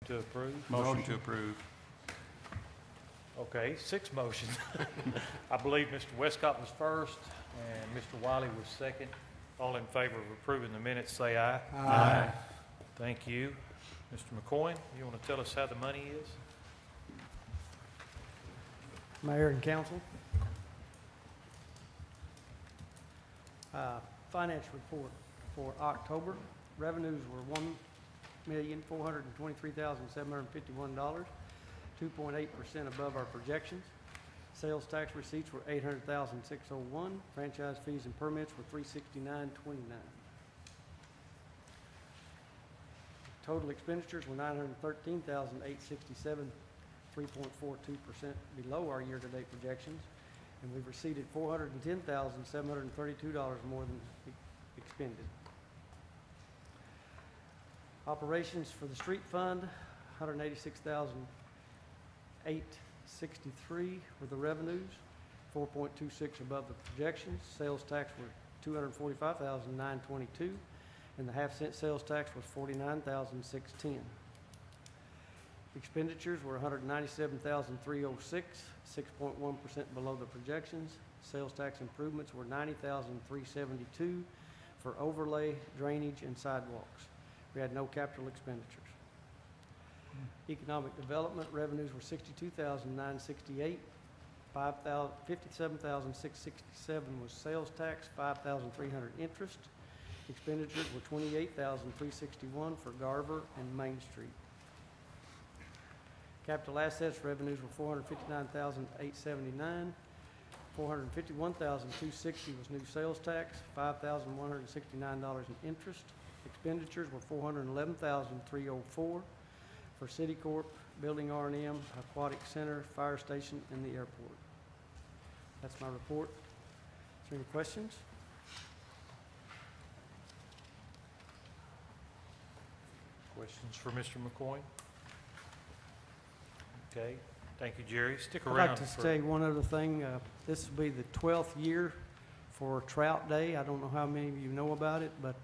to approve? Motion to approve. Okay, 6 motions. I believe Mr. Westcott was first and Mr. Wiley was second. All in favor of approving the minutes, say aye. Aye. Thank you. Mr. McCoy, you want to tell us how the money is? Mayor and council. Finance report for October. Revenues were $1,423,751, 2.8% above our projections. Sales tax receipts were $800,601. Franchise fees and permits were $369.29. Total expenditures were $913,867, 3.42% below our year-to-date projections, and we've received $410,732 more than expended. Operations for the street fund, $186,863 were the revenues, 4.26 above the projections. Sales tax were $245,922, and the half-cent sales tax was $49,610. Expenditures were $197,306, 6.1% below the projections. Sales tax improvements were $90,372 for overlay, drainage, and sidewalks. We had no capital expenditures. Economic development revenues were $62,968, $57,667 was sales tax, $5,300 interest. Expenditures were $28,361 for Garver and Main Street. Capital assets revenues were $459,879, $451,260 was new sales tax, $5,169 in interest. Expenditures were $411,304 for City Corp, Building R&M, Aquatic Center, Fire Station, and the airport. That's my report. Is there any questions? Questions for Mr. McCoy? Okay, thank you, Jerry. Stick I'd around. like to say one other thing. This will be the 12th year for Trout Day. I don't know how many of you know about it, but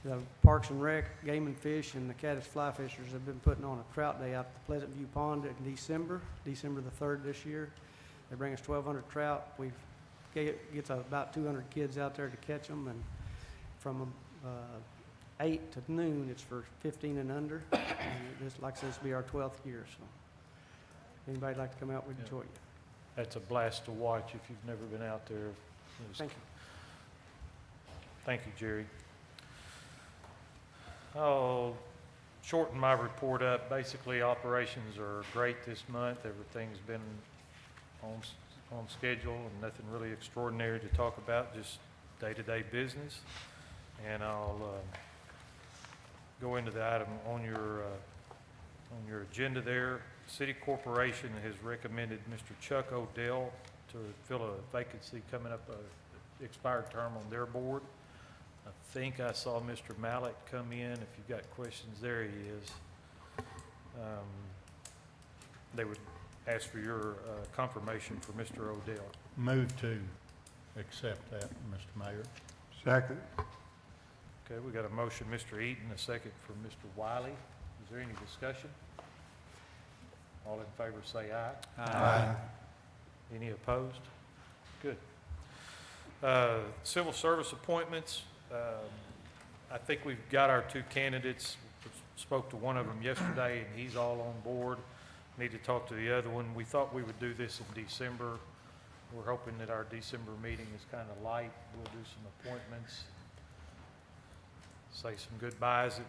the Parks and Rec, Game and Fish, and the Caddis Fly Fishers have been putting on a Trout Day out at the Pleasant View Pond in December the 3rd this year. They bring us 1,200 trout. We get about 200 kids out there to catch them, and from 8 to noon, it's for 15 and under. And this, like I said, this will be our 12th year. So, anybody like to come out, we'd Yeah. enjoy you. That's a blast to watch if you've never been out there. Thank you. Thank you, Jerry. I'll shorten my report up. Basically, operations are great this month. Everything's been on schedule and nothing really extraordinary to talk about, just day-to-day business. And I'll go into the item on your agenda there. City Corporation has recommended Mr. Chuck Odell to fill a vacancy coming up, expired term on their board. I think I saw Mr. Mallett come in. If you've got questions, there he is. They would ask for your confirmation for Mr. Odell. Move to accept that, Mr. Mayor. Second. Okay, we got a motion, Mr. Eaton, a second from Mr. Wiley. Is there any discussion? All in favor say aye. Aye. Any opposed? Good. Civil service appointments. I think we've got our 2 candidates. Spoke to one of them yesterday, and he's all on board. Need to talk to the other one. We thought we would do this in December. We're hoping that our December meeting is kind of light. We'll do some appointments, say some goodbyes to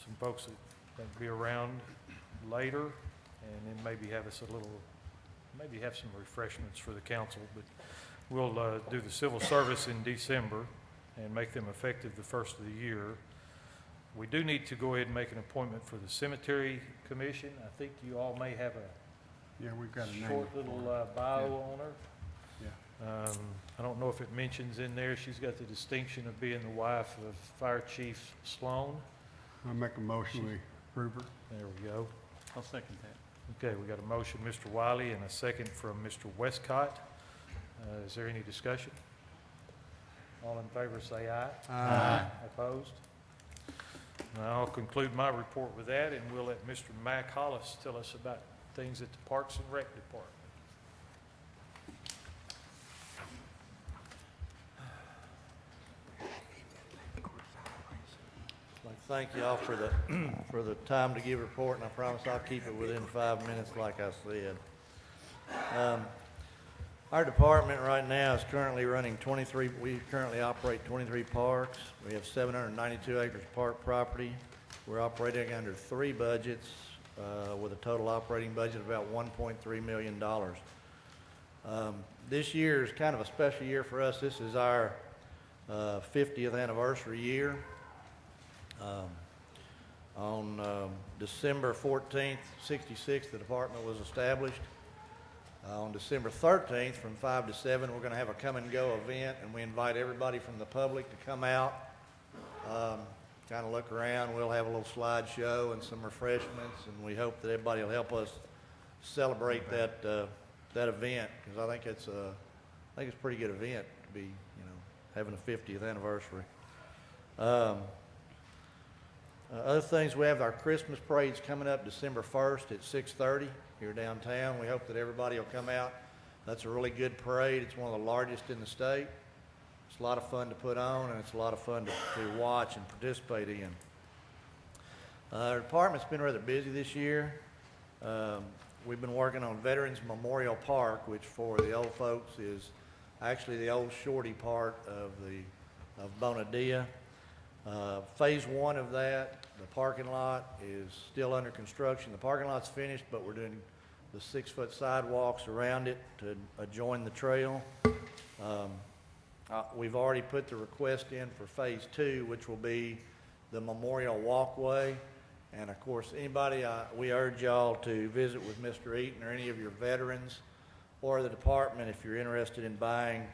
some folks that will be around later, and then maybe have us maybe have some refreshments for the council. But we'll do the civil service in December and make them effective the first of the year. We do need to go ahead and make an appointment for the cemetery commission. I think you all may have a We've got a name. short little bio on her. Yeah. I don't know if it mentions in there, she's got the distinction of being the wife of Fire Chief Sloan. I'll make a motion, we approve her. There we go. I'll second that. Okay, we got a motion, Mr. Wiley, and a second from Mr. Westcott. Is there any discussion? All in favor say aye. Aye. Opposed? I'll conclude my report with that, and we'll let Mr. Mack Hollis tell us about things at the Parks and Rec Department. Thank you all for the, for the time to give a report, and I promise I'll keep it within 5 minutes like I said. Our department right now is currently running 23, we currently operate 23 parks. We have 792 acres of park property. We're operating under 3 budgets with a total operating budget of about $1.3 million. This year is kind of a special year for us. This is our 50th anniversary year. On December 14th, 66, the department was established. On December 13th, from 5 to 7, we're going to have a come-and-go event, and we invite everybody from the public to come out, kind of look around. We'll have a little slideshow and some refreshments, and we hope that everybody will help us celebrate that that event, because I think it's a pretty good event to be, having a 50th anniversary. Other things, we have our Christmas parades coming up December 1st at 6:30 here downtown. We hope that everybody will come out. That's a really good parade. It's one of the largest in the state. It's a lot of fun to put on, and it's a lot of fun to watch and participate in. Our department's been rather busy this year. We've been working on Veterans Memorial Park, which for the old folks is actually the old Shorty part of Bonadilla. Phase 1 of that, the parking lot, is still under construction. The parking lot's finished, but we're doing the 6-foot sidewalks around it to adjoin the trail. We've already put the request in for Phase 2, which will be the memorial walkway. And of course, anybody, we urge y'all to visit with Mr. Eaton or any of your veterans or the department if you're interested in buying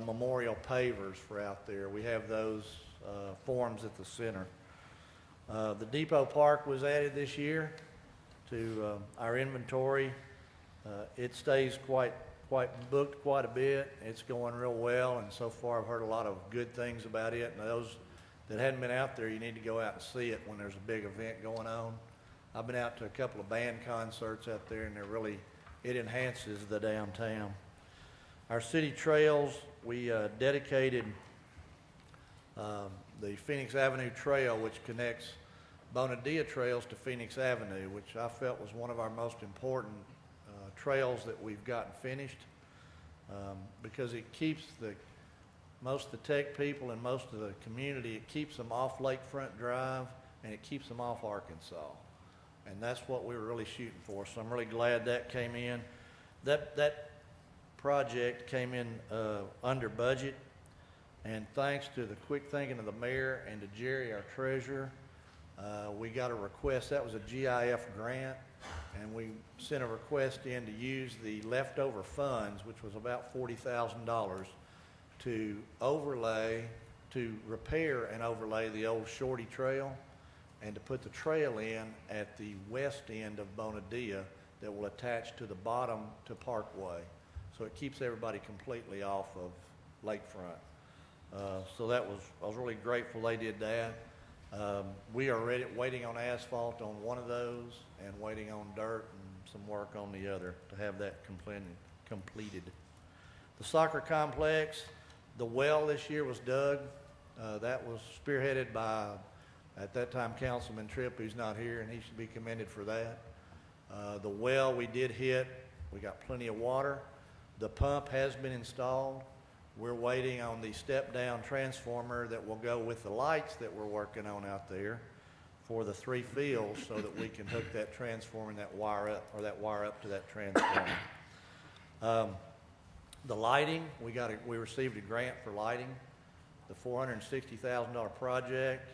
memorial pavers for out there. We have those forms at the center. The Depot Park was added this year to our inventory. It stays quite booked quite a bit. It's going real well, and so far I've heard a lot of good things about it. And those that hadn't been out there, you need to go out and see it when there's a big event going on. I've been out to a couple of band concerts out there, and it enhances the downtown. Our city trails, we dedicated the Phoenix Avenue Trail, which connects Bonadilla Trails to Phoenix Avenue, which I felt was one of our most important trails that we've gotten finished, because it keeps most of the tech people and most of the community, it keeps them off Lakefront Drive, and it keeps them off Arkansas. And that's what we were really shooting for, so I'm really glad that came in. That project came in under budget, and thanks to the quick thinking of the mayor and to Jerry, our treasurer, we got a request. That was a GIF grant, and we sent a request in to use the leftover funds, which was about $40,000, to repair and overlay the old Shorty Trail, and to put the trail in at the west end of Bonadilla that will attach to the bottom to Parkway. So it keeps everybody completely off of Lakefront. So I was really grateful they did that. We are waiting on asphalt on one of those and waiting on dirt and some work on the other to have that completed. The soccer complex, the well this year was dug. That was spearheaded by, at that time, Councilman Tripp, who's not here, and he should be commended for that. The well we did hit. We got plenty of water. The pump has been installed. We're waiting on the step-down transformer that will go with the lights that we're working on out there for the 3 fields, so that we can hook that transformer and that wire up to that transformer. The lighting, we received a grant for lighting, the $460,000 project.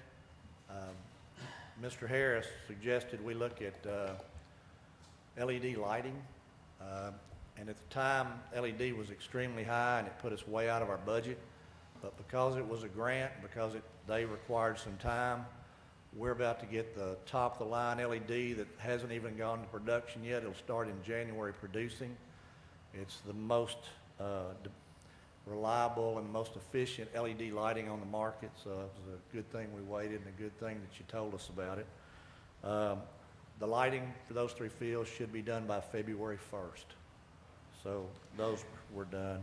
Mr. Harris suggested we look at LED lighting. And at the time, LED was extremely high, and it put us way out of our budget. But because it was a grant, because they required some time, we're about to get the top-of-the-line LED that hasn't even gone to production yet. It'll start in January producing. It's the most reliable and most efficient LED lighting on the market, so it was a good thing we waited and a good thing that you told us about it. The lighting for those 3 fields should be done by February 1st. So those were done.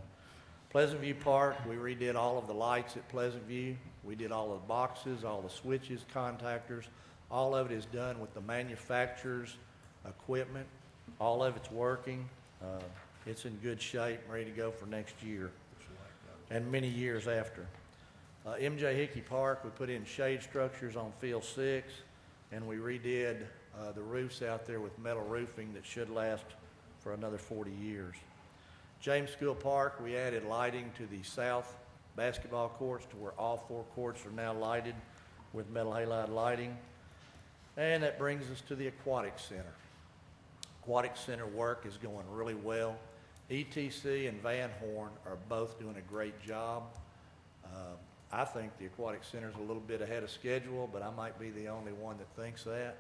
Pleasant View Park, we redid all of the lights at Pleasant View. We did all the boxes, all the switches, contactors. All of it is done with the manufacturer's equipment. All of it's working. It's in good shape, ready to go for next year and many years after. MJ Hickey Park, we put in shade structures on Field 6, and we redid the roofs out there with metal roofing that should last for another 40 years. James School Park, we added lighting to the south basketball courts to where all 4 courts are now lighted with metal halide lighting. And that brings us to the Aquatic Center. Aquatic Center work is going really well. ETC and Van Horn are both doing a great job. I think the Aquatic Center is a little bit ahead of schedule, but I might be the only one that thinks that.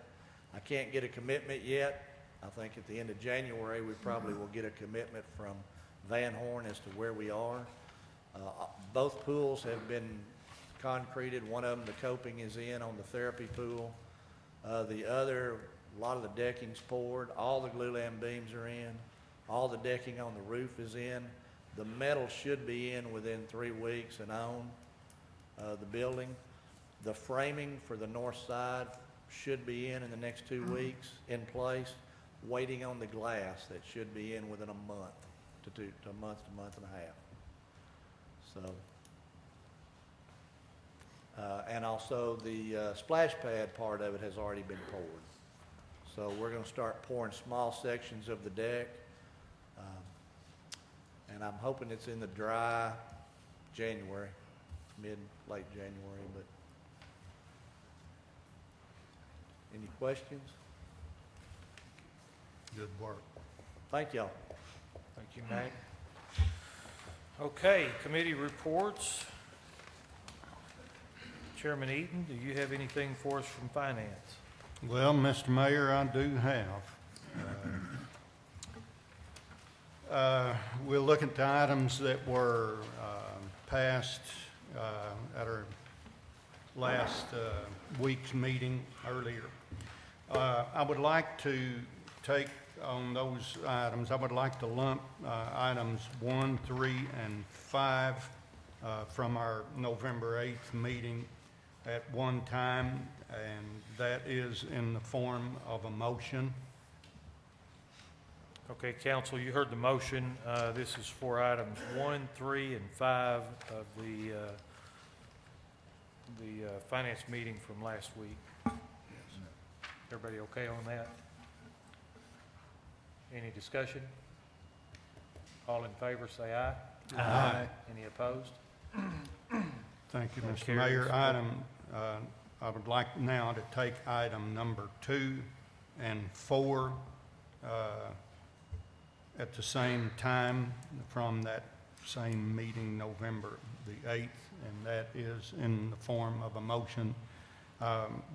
I can't get a commitment yet. I think at the end of January, we probably will get a commitment from Van Horn as to where we are. Both pools have been concreted. One of them, the coping is in on the therapy pool. The other, a lot of the decking's poured. All the glulam beams are in. All the decking on the roof is in. The metal should be in within 3 weeks and on the building. The framing for the north side should be in the next 2 weeks in place, waiting on the glass that should be in within a month to a month and a half. So, and also the splash pad part of it has already been poured. So we're going to start pouring small sections of the deck, and I'm hoping it's in the dry January, late January. But any questions? Good work. Thank y'all. Thank you, Mac. Okay, committee reports. Chairman Eaton, do you have anything for us from finance? Well, Mr. Mayor, I do have. We'll look at the items that were passed at our last week's meeting earlier. I would like to take on those items, I would like to lump items 1, 3, and 5 from our November 8th meeting at one time, and that is in the form of a motion. Okay, council, you heard the motion. This is for items 1, 3, and 5 of the finance meeting from last week. Everybody okay on that? Any discussion? All in favor, say aye. Aye. Any opposed? Thank you, That Mr. carries. Mayor. I would like now to take item number 2 and 4 at the same time from that same meeting, November the 8th, and that is in the form of a motion.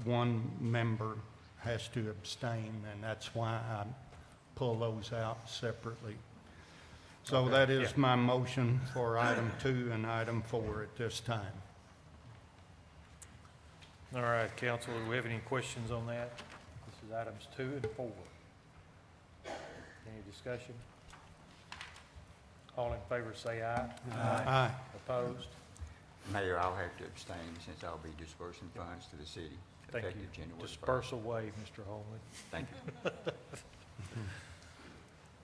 One member has to abstain, and that's why I pull those out separately. So Okay, that is yeah. my motion for item 2 and item 4 at this time. All right, council, do we have any questions on that? This is items 2 and 4. Any discussion? All in favor, say aye. Aye. Opposed? Mayor, I'll have to abstain since I'll be dispersing funds to the city Thank you. effective January 1st. Disperse away, Mr. Holman. Thank you.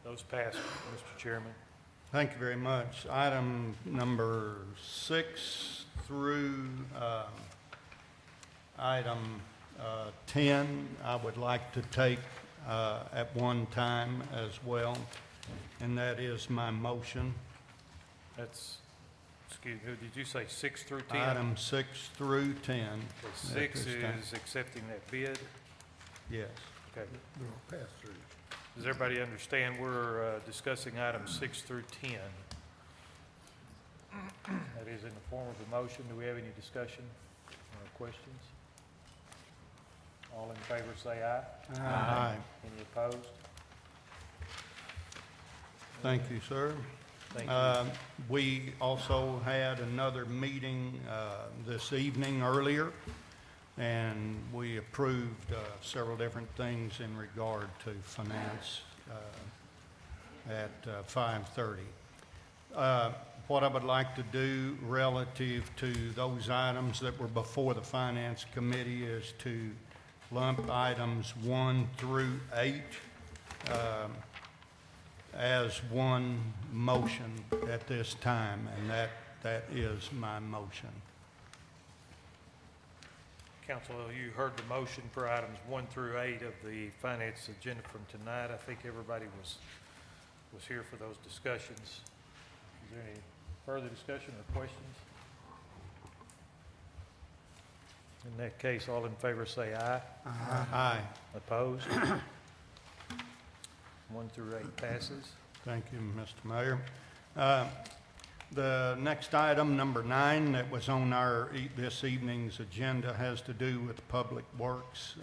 Those pass, Mr. Chairman. Thank you very much. Item number 6 through item 10, I would like to take at one time as well, and that is my motion. That's, excuse me, did you say 6 through 10? Item 6 through 10. Okay, at 6 this time. is accepting that bid. Yes. Okay. We'll pass through. Does everybody understand we're discussing items 6 through 10? That is in the form of a motion. Do we have any discussion or questions? All in favor say aye. Aye. Any opposed? Thank you, sir. Thank you. We also had another meeting this evening earlier, and we approved several different things in regard to finance at 5:30. What I would like to do relative to those items that were before the Finance Committee is to lump items 1 through 8 as one motion at this time, and that is my motion. Council, you heard the motion for items 1 through 8 of the finance agenda from tonight. I think everybody was here for those discussions. Is there any further discussion or questions? In that case, all in favor say aye. Aye. Opposed? 1 through 8 passes. Thank you, Mr. Mayor. The next item, number 9, that was on our this evening's agenda has to do with Public Works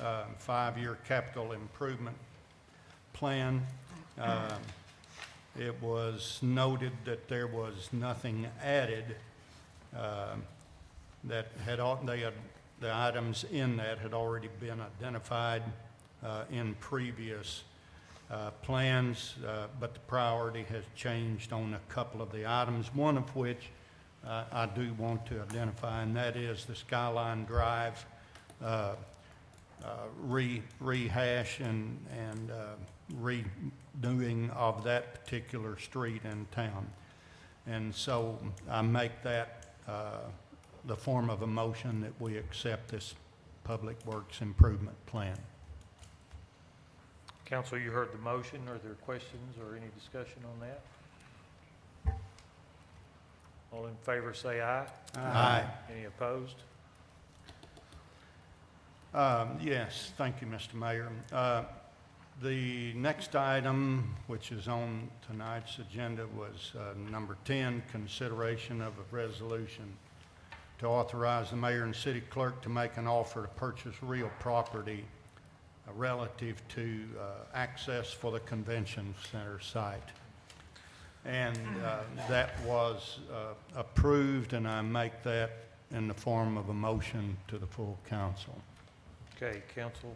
5-year capital improvement plan. It was noted that there was nothing added that the items in that had already been identified in previous plans, but the priority has changed on a couple of the items, one of which I do want to identify, and that is the Skyline Drive rehash and redoing of that particular street in town. And so I make that the form of a motion that we accept this Public Works Improvement Plan. Council, you heard the motion. Are there questions or any discussion on that? All in favor say aye. Aye. Any opposed? Yes, thank you, Mr. Mayor. The next item, which is on tonight's agenda, was number 10, consideration of a resolution to authorize the mayor and city clerk to make an offer to purchase real property relative to access for the convention center site. And that was approved, and I make that in the form of a motion to the full council. Okay, council,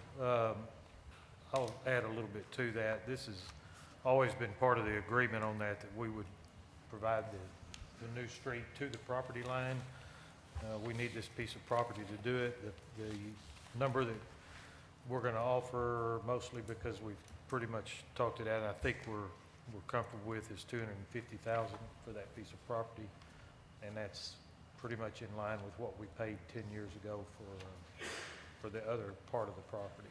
I'll add a little bit to that. This has always been part of the agreement on that we would provide the new street to the property line. We need this piece of property to do it. The number that we're going to offer, mostly because we've pretty much talked it out, and I think we're comfortable with, is $250,000 for that piece of property, and that's pretty much in line with what we paid 10 years ago for the other part of the property.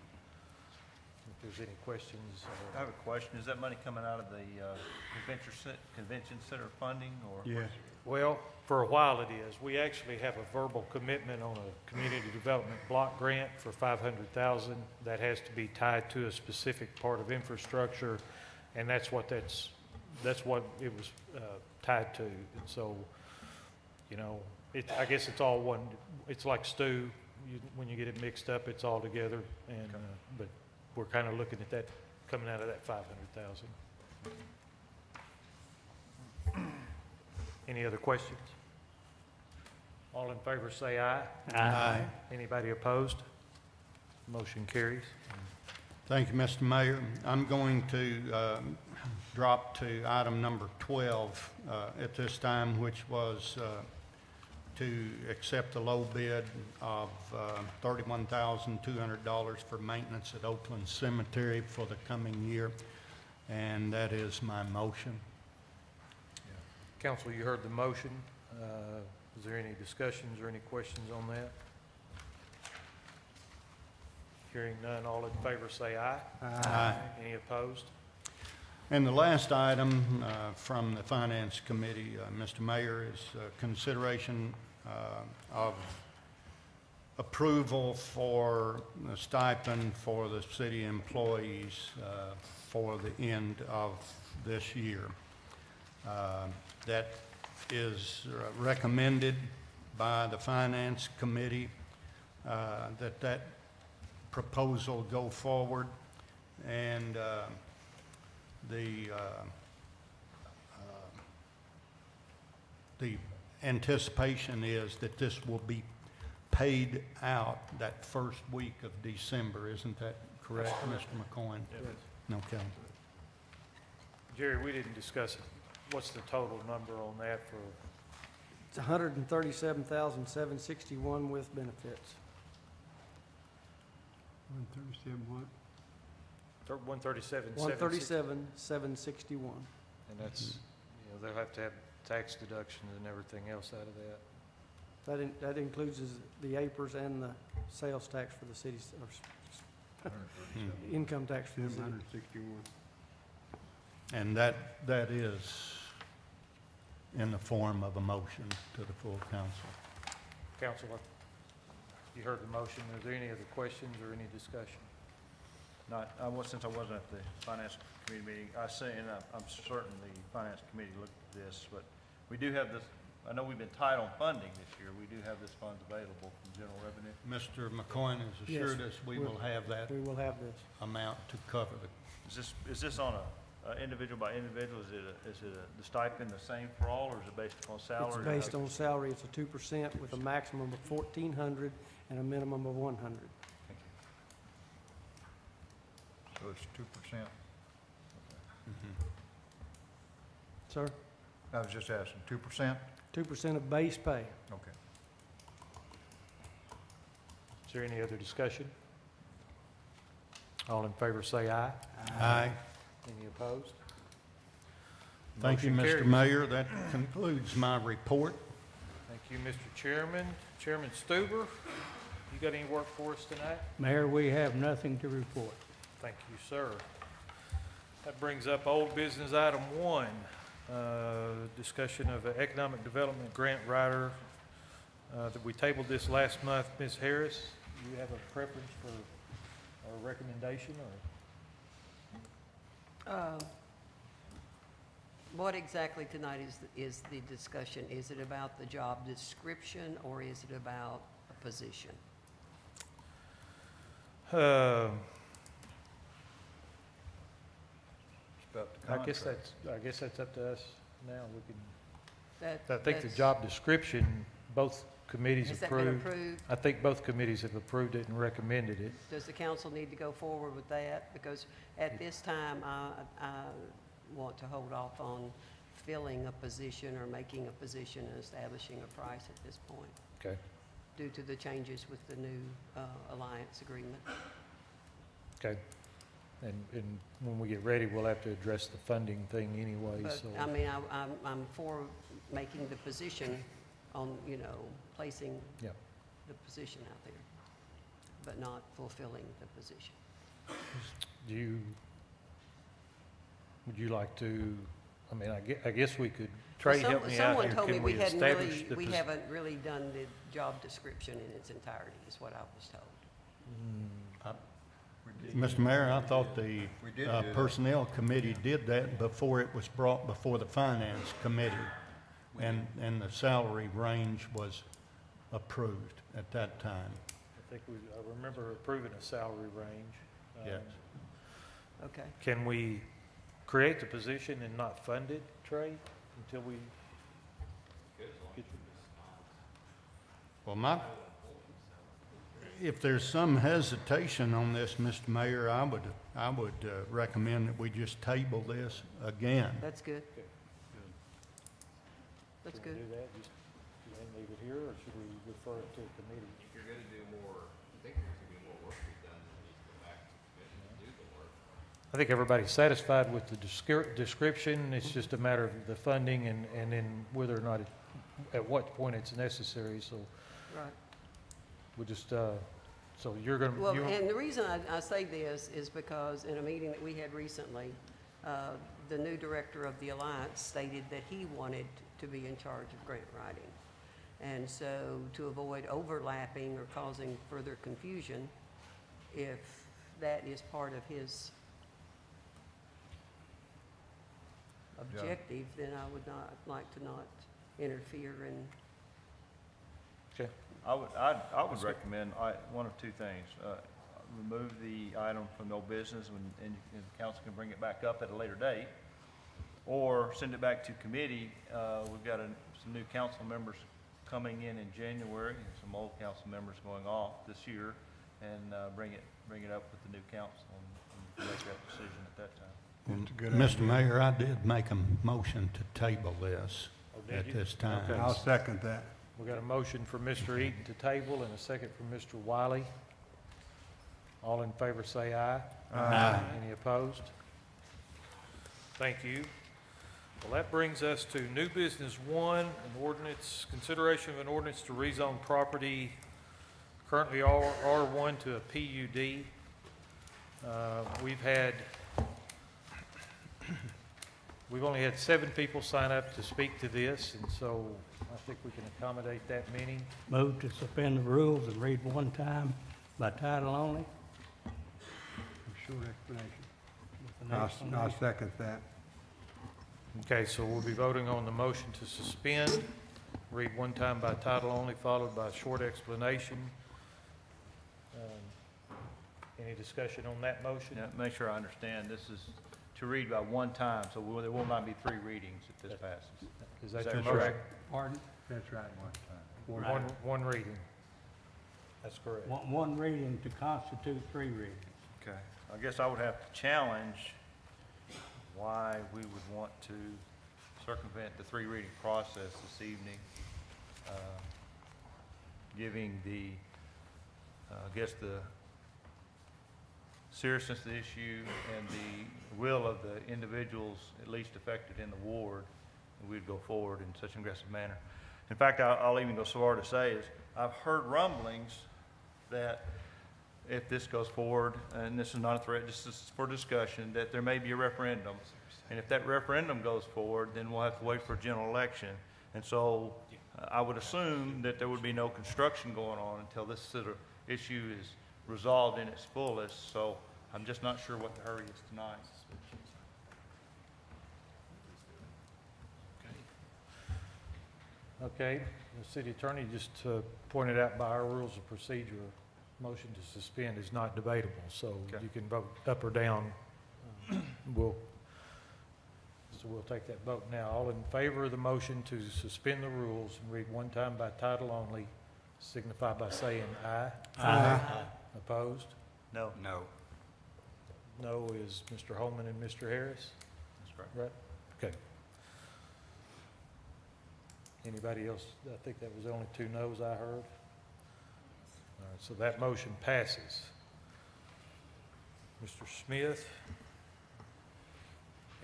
If there's any questions. I have a question. Is that money coming out of the convention center funding, or? Yes. Well, for a while it is. We actually have a verbal commitment on a community development block grant for $500,000 that has to be tied to a specific part of infrastructure, and that's what it was tied to. And so, you know, I guess it's all one. It's like stew. When you get it mixed up, it's all together. And but we're kind of looking at that coming out of that $500,000. Any other questions? All in favor say aye. Aye. Anybody opposed? Motion carries. Thank you, Mr. Mayor. I'm going to drop to item number 12 at this time, which was to accept the low bid of $31,200 for maintenance at Oakland Cemetery for the coming year, and that is my motion. Council, you heard the motion. Is there any discussions or any questions on that? Hearing none, all in favor say aye. Aye. Any opposed? And the last item from the Finance Committee, Mr. Mayor, is consideration of approval for a stipend for the city employees for the end of this year. That is recommended by the Finance Committee that proposal go forward, and the the anticipation is that this will be paid out that first week of December. Isn't that correct, Mr. McCoy? Okay. Jerry, we didn't discuss it. What's the total number on that for, It's 137,761 with benefits. 137 what? 137, 137,761. And that's, they'll have to have tax deductions and everything else out of that. That includes the APRS and the sales tax for the city's, or income tax for the city. 761. And that is in the form of a motion to the full council. Council, you heard the motion. Are there any other questions or any discussion? Since I wasn't at the finance committee meeting, I'm certain the finance committee looked at this, but we do have this, I know we've been tight on funding this year. We do have this funds available from general revenue. Mr. McCoy has assured us we will have that We will have this. amount to cover the, Is this on a individual by individual? Is it the stipend the same for all, or is it based upon salary? It's based on salary. It's a 2% with a maximum of 1,400 and a minimum of 100. Thank you. So it's 2%? Sir, I was just asking, 2%? 2% of base pay. Okay. Is there any other discussion? All in favor say aye. aye. Any opposed? Thank you, Motion Mr. carries. Mayor. That concludes my report. Thank you, Mr. Chairman. Chairman Stuber, you got any work for us tonight? Mayor, we have nothing to report. Thank you, sir. That brings up old business item 1, discussion of an economic development grant writer that we tabled this last month. Ms. Harris, do you have a preference for or recommendation or? What exactly tonight is the discussion? Is it about the job description or is it about a position? It's about the I guess contract. that's up to us now. We can, That- I think the that's- job description, both committees Has that been approved. approved? I think both committees have approved it and recommended it. Does the council need to go forward with that? Because at this time, I want to hold off on filling a position or making a position and establishing a price at this point Okay. due to the changes with the new alliance agreement. Okay. And when we get ready, we'll have to address the funding thing anyway, But, so. I mean, I'm for making the position on, placing Yeah. the position out there, but not fulfilling the position. Would you like to, I mean, I guess we could, Trey, Well, help me out Someone here. told me Can we we hadn't establish really, the we pos- haven't really done the job description in its entirety, is what I was told. Mr. Mayor, I thought the We did do that. Personnel Committee did that before it was brought before the Finance Committee. And the salary range was approved at that time. I remember approving a salary range. Yes. Okay. Can we create the position and not fund it, Trey, until we? Well, if there's some hesitation on this, Mr. Mayor, I would recommend that we just table this again. That's good. That's Should we good. do that? Just leave it here, or should we refer it to a committee? If you're gonna do more, I think there's gonna be more work to be done, then you need to go back to the commission and do the work. I think everybody's satisfied with the description. It's just a matter of the funding and then whether or not, at what point it's necessary. So Right. we just, so you're going Well, to, and the reason I say this is because in a meeting that we had recently, the new director of the Alliance stated that he wanted to be in charge of grant writing. And so to avoid overlapping or causing further confusion, if that is part of his objective, then I would not like to not interfere and okay, I would recommend one of two things. Remove the item from no business and the council can bring it back up at a later date. or send it back to committee. We've got some new council members coming in January, and some old council members going off this year, and bring it up with the new council and make that decision at that time. It's a good Mr. idea. Mayor, I did make a motion to table this Oh, did at you? this time. Okay. I'll second that. We got a motion for Mr. Eaton to table and a second from Mr. Wiley. All in favor say aye. Aye. Any opposed? Thank you. Well, that brings us to new business one, an ordinance, consideration of an ordinance to rezone property currently R1 to a PUD. We've only had 7 people sign up to speak to this, and so I think we can accommodate that many. Move to suspend the rules and read one time by title only. Short explanation. with an I'll explanation. second that. Okay, so we'll be voting on the motion to suspend, read one time by title only, followed by a short explanation. Any discussion on that motion? Yeah, make sure I understand, this is to read by one time, so there will not be 3 readings if this passes. Is that Is your that motion? correct? Pardon? That's right. One reading. That's correct. One reading to constitute 3 readings. Okay, I guess I would have to challenge why we would want to circumvent the 3 reading process this evening, giving the, I guess the seriousness of the issue and the will of the individuals at least affected in the ward, and we'd go forward in such an aggressive manner. In fact, I'll even go so far to say is, I've heard rumblings that if this goes forward, and this is not a threat, this is for discussion, that there may be a referendum. And if that referendum goes forward, then we'll have to wait for a general election. And so I would assume that there would be no construction going on until this sort of issue is resolved in its fullest. So I'm just not sure what the hurry is tonight. Okay, the city attorney just pointed out by our rules of procedure, motion to suspend is not debatable, so Okay. you can vote up or down. We'll take that vote now. All in favor of the motion to suspend the rules and read one time by title only, signify by saying aye. Aye. Opposed? No. No. No is Mr. Holman and Mr. Harris, That's correct. right? Okay. Anybody else? I think that was the only 2 noes I heard. All right, so that motion passes. Mr. Smith?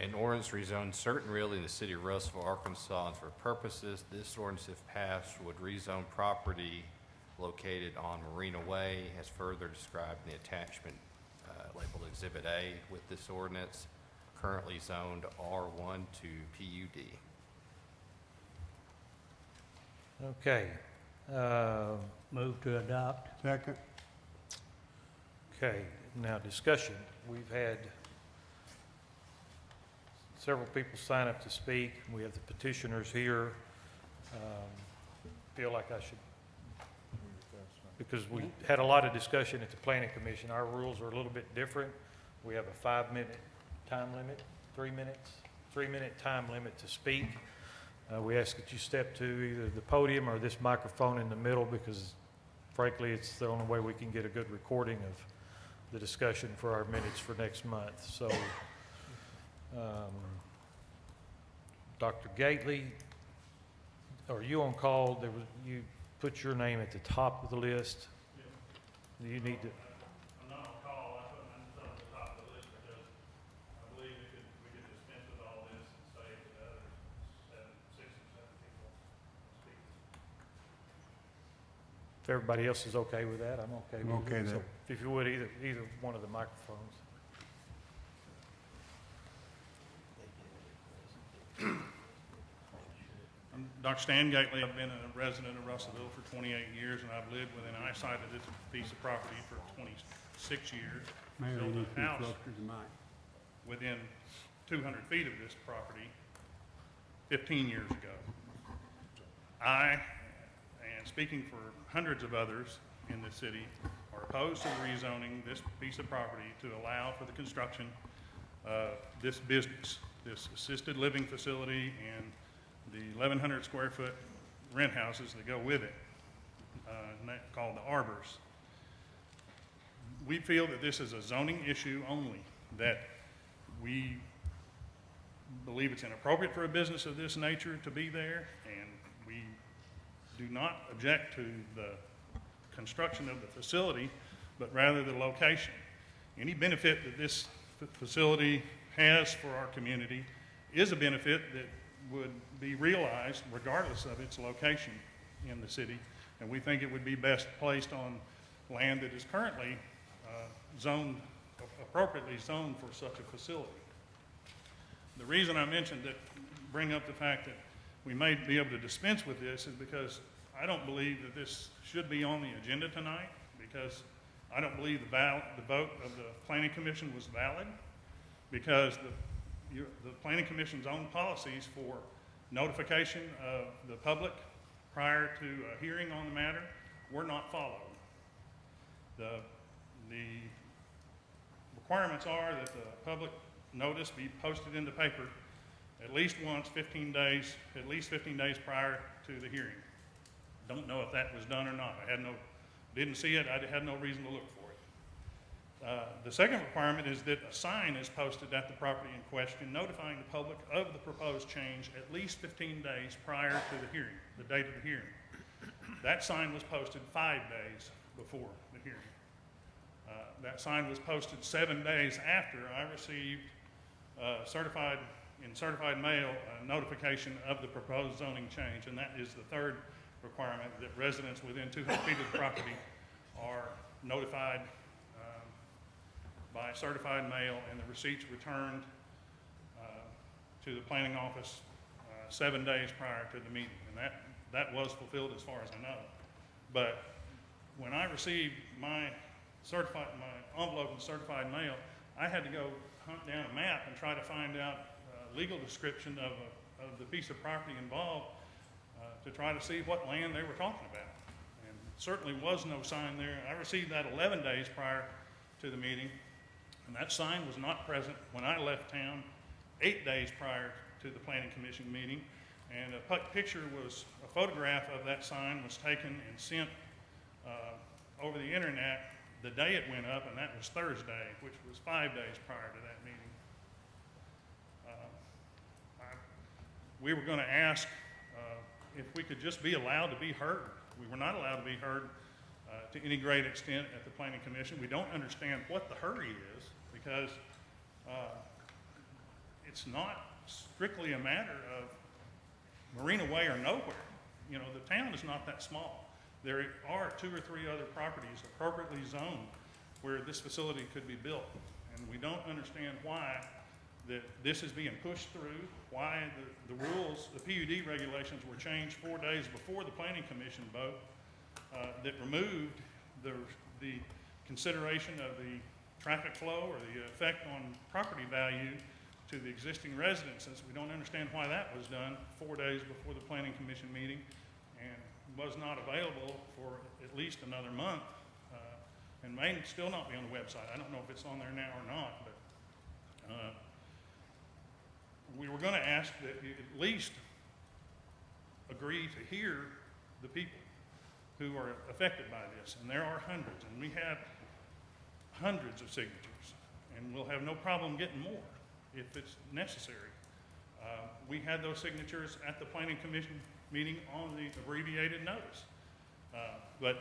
An ordinance to rezone certain real in the city of Russellville, Arkansas, and for purposes, this ordinance, if passed, would rezone property located on Marina Way, as further described in the attachment labeled Exhibit A with this ordinance, currently zoned R1 to PUD. Okay. Move to adopt. Second. Okay, now discussion. We've had several people sign up to speak. We have the petitioners here. Feel like I should, because we had a lot of discussion at the planning commission. Our rules are a little bit different. We have a 5-minute time limit, 3 minutes, 3-minute time limit to speak. We ask that you step to either the podium or this microphone in the middle, because frankly, it's the only way we can get a good recording of the discussion for our minutes for next month. So, Dr. Gately, are you on call? You put your name at the top of the list. Do you need to? I'm not on call, I put myself at the top of the list because I believe we could dispense with all this and save the other 6 or 7 people speaking. If everybody else is okay with that, I'm okay with it. Okay So there. if you would, either one of the microphones. I'm Dr. Stan Gately. I've been a resident of Russellville for 28 years, and I've lived within eyesight of this piece of property for 26 years. Mayor, you Built need a to be house closer to the mic. within 200 feet of this property 15 years ago. I, and speaking for hundreds of others in the city, are opposed to rezoning this piece of property to allow for the construction this business, this assisted living facility and the 1,100 square foot rent houses that go with it, and that called the arbors. We feel that this is a zoning issue only, that we believe it's inappropriate for a business of this nature to be there, and we do not object to the construction of the facility, but rather the location. Any benefit that this facility has for our community is a benefit that would be realized regardless of its location in the city, and we think it would be best placed on land that is currently appropriately zoned for such a facility. The reason I mentioned that, bring up the fact that we may be able to dispense with this is because I don't believe that this should be on the agenda tonight, because I don't believe the vote of the Planning Commission was valid, because the Planning Commission's own policies for notification of the public prior to a hearing on the matter were not followed. The requirements are that the public notice be posted in the paper at least once, at least 15 days prior to the hearing. Don't know if that was done or not. Didn't see it. I had no reason to look for it. The second requirement is that a sign is posted at the property in question notifying the public of the proposed change at least 15 days prior to the hearing, the date of the hearing. That sign was posted 5 days before the hearing. That sign was posted 7 days after I received certified mail notification of the proposed zoning change, and that is the third requirement, that residents within 200 feet of the property are notified by certified mail and the receipts returned to the planning office 7 days prior to the meeting, and that was fulfilled as far as I know. But when I received my envelope with certified mail, I had to go hunt down a map and try to find out a legal description of the piece of property involved to try to see what land they were talking about. And certainly was no sign there. I received that 11 days prior to the meeting, and that sign was not present when I left town 8 days prior to the Planning Commission meeting. And a photograph of that sign was taken and sent over the internet the day it went up, and that was Thursday, which was 5 days prior to that meeting. We were going to ask if we could just be allowed to be heard. We were not allowed to be heard to any great extent at the Planning Commission. We don't understand what the hurry is, because it's not strictly a matter of Marina Way or nowhere. You know, the town is not that small. There are 2 or 3 other properties appropriately zoned where this facility could be built, and we don't understand why that this is being pushed through, why the rules, the PUD regulations were changed 4 days before the Planning Commission vote that removed the consideration of the traffic flow or the effect on property value to the existing residences. We don't understand why that was done 4 days before the Planning Commission meeting and was not available for at least another month, and may still not be on the website. I don't know if it's on there now or not, but we were going to ask that you at least agree to hear the people who are affected by this, and there are hundreds, and we have hundreds of signatures, and we'll have no problem getting more if it's necessary. We had those signatures at the Planning Commission meeting on the abbreviated notice, but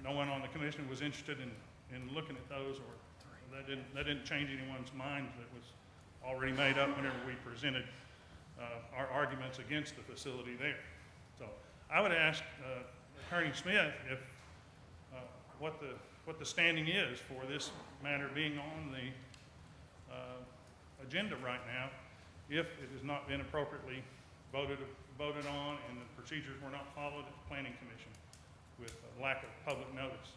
no one on the commission was interested in looking at those, or that didn't change anyone's mind that was already made up whenever we presented our arguments against the facility there. So I would ask Attorney Smith if what the standing is for this matter being on the agenda right now, if it has not been appropriately voted on and the procedures were not followed at the Planning Commission with a lack of public notice.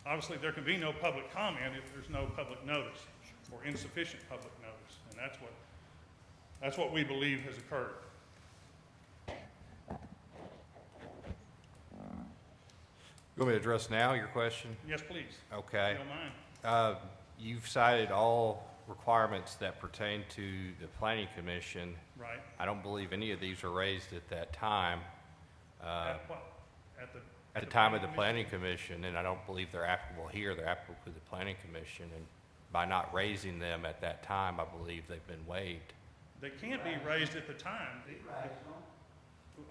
Obviously, there can be no public comment if there's no public notice or insufficient public notice, and that's what we believe has occurred. You want me to address now your question? Yes, please. Okay. If you don't mind. You've cited all requirements that pertain to the planning commission. Right? I don't believe any of these were raised at that time, At what? at the time of the planning commission, and I don't believe they're applicable here. They're applicable to the planning commission, and by not raising them at that time, I believe they've been waived. They can't be raised at the time.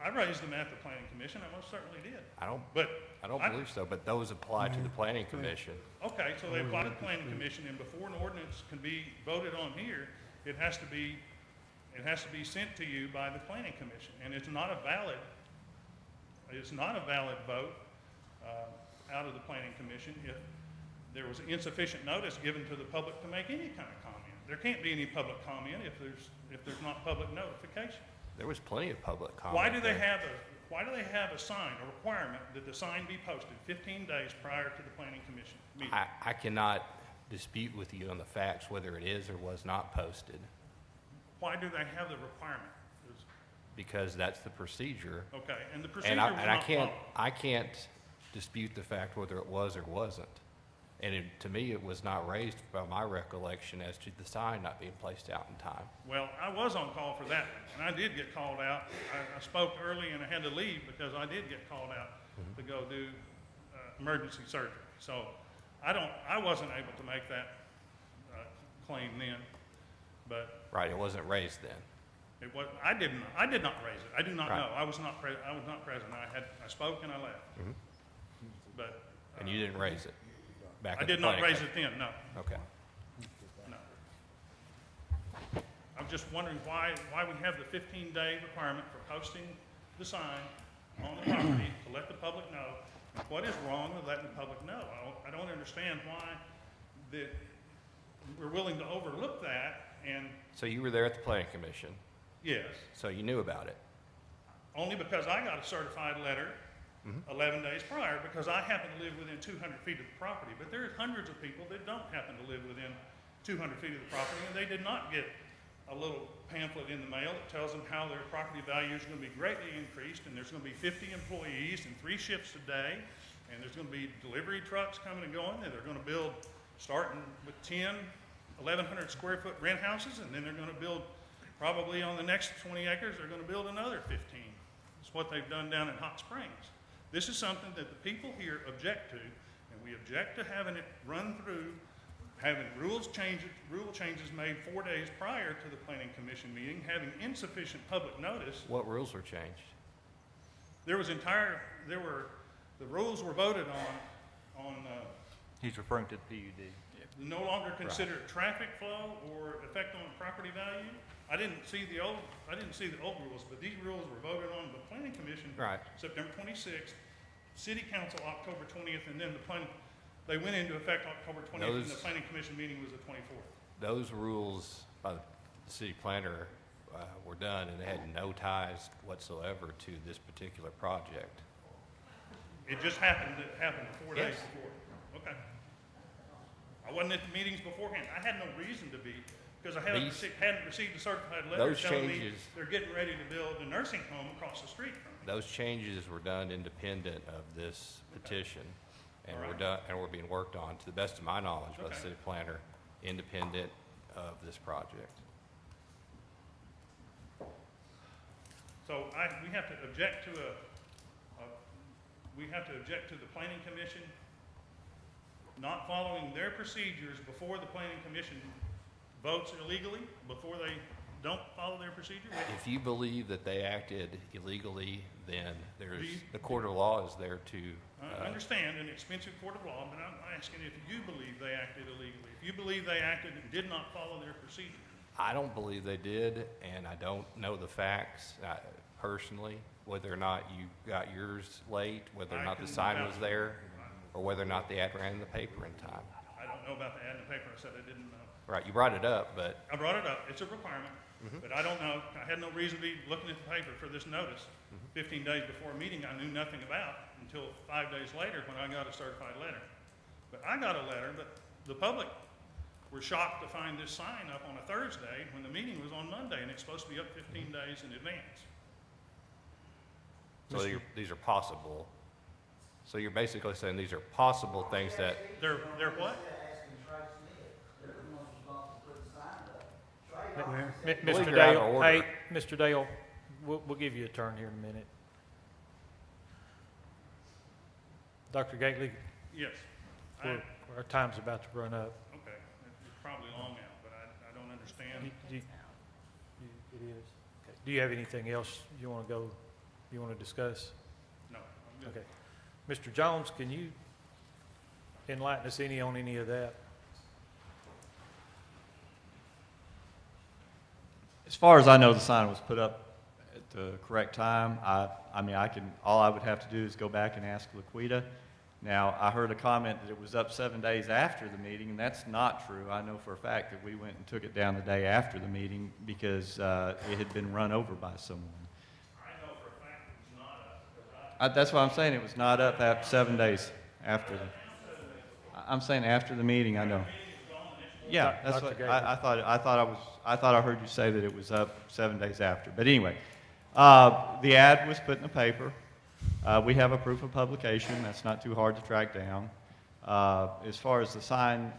I raised them at the planning commission, I most certainly did. I don't But believe so, but those apply to the planning commission. Okay, so they apply to the planning commission, and before an ordinance can be voted on here, it has to be sent to you by the planning commission, and it's not a valid vote out of the planning commission if there was insufficient notice given to the public to make any kind of comment. There can't be any public comment if there's not public notification. There was plenty of public comment. Why do they there. have a sign, a requirement that the sign be posted 15 days prior to the planning commission meeting? I cannot dispute with you on the facts whether it is or was not posted, Why do they have the requirement? because that's the procedure. Okay, and the procedure And was I not can't, followed. I can't dispute the fact whether it was or wasn't. And to me, it was not raised by my recollection as to the sign not being placed out in time. Well, I was on call for that, and I did get called out. I spoke early and I had to leave because I did get called out to go do emergency surgery. So I wasn't able to make that claim then, but Right, it wasn't raised then. it was, I did not raise it. I do not Right. know. I was not present. I spoke and I left. But And you didn't raise it back I at the did not planning raise commission. it then, no. Okay. No. I'm just wondering why we have the 15-day requirement for posting the sign on the property to let the public know. And what is wrong with letting the public know? I don't understand why we're willing to overlook that, and So you were there at the planning commission, yes, so you knew about it. only because I got a certified letter 11 days prior, because I happen to live within 200 feet of the property. But there are hundreds of people that don't happen to live within 200 feet of the property, and they did not get a little pamphlet in the mail that tells them how their property value is going to be greatly increased, and there's going to be 50 employees and 3 shifts a day, and there's going to be delivery trucks coming and going, and they're going to build, starting with 10, 1,100 square foot rent houses, and then they're going to build, probably on the next 20 acres, they're going to build another 15. It's what they've done down in Hot Springs. This is something that the people here object to, and we object to having it run through, having rule changes made 4 days prior to the planning commission meeting, having insufficient public notice. What rules were changed? The rules were voted on, He's referring to the PUD. no longer considered traffic flow or effect on property value. I didn't see the old rules, but these rules were voted on by the planning commission Right. September 26th, city council October 20th, and then they went into effect October 20th, and the Those- planning commission meeting was the 24th. Those rules by the city planner were done, and they had no ties whatsoever to this particular project. It just happened 4 days Yes. before. Okay. I wasn't at the meetings beforehand. I had no reason to be, because I hadn't received a certified letter Those telling me changes- they're getting ready to build a nursing home across the street from me. Those changes were done independent of this petition, and All were right. done, and were being worked on, to the best of my knowledge, by the Okay. city planner, independent of this project. So we have to object to the planning commission not following their procedures before the planning commission votes illegally, before they don't follow their procedure. If you believe that they acted illegally, then Do you- the court of law is there to, I understand an expensive court of law, but I'm asking if you believe they acted illegally, if you believe they acted and did not follow their procedure. I don't believe they did, and I don't know the facts personally, whether or not you got yours late, whether or I not the can sign vouch was for there, it. or whether or not the ad ran in the paper in time. I don't know about the ad in the paper. I said I didn't know. Right, you brought it up, but I brought it up. It's a requirement, but I don't know. I had no reason to be looking at the paper for this notice 15 days before a meeting I knew nothing about until 5 days later when I got a certified letter. But I got a letter, but the public were shocked to find this sign up on a Thursday when the meeting was on Monday, and it's supposed to be up 15 days in advance. so these are possible. So you're basically saying these are possible things that, They're what? Mayor? believe Mr. you're out of Dale, order. hey, Mr. Dale, we'll give you a turn here in a minute. Dr. Gately, Yes. our time's about to run up. Okay, it's probably long out, but I don't understand. It is. Okay. Do you have anything else you want to discuss? No, I'm good. Okay. Mr. Jones, can you enlighten us on any of that? As far as I know, the sign was put up at the correct time. I mean, all I would have to do is go back and ask Laquita. Now, I heard a comment that it was up 7 days after the meeting, and that's not true. I know for a fact that we went and took it down the day after the meeting because it had been run over by someone. I know for a fact it's not up, That's why I'm saying it was not up 7 days after. I'm saying after the meeting, I know. Yeah, that's what I thought I heard you say that it was up 7 days after. But anyway, the ad was put in the paper. We have a proof of publication. That's not too hard to track down. As far as the sign,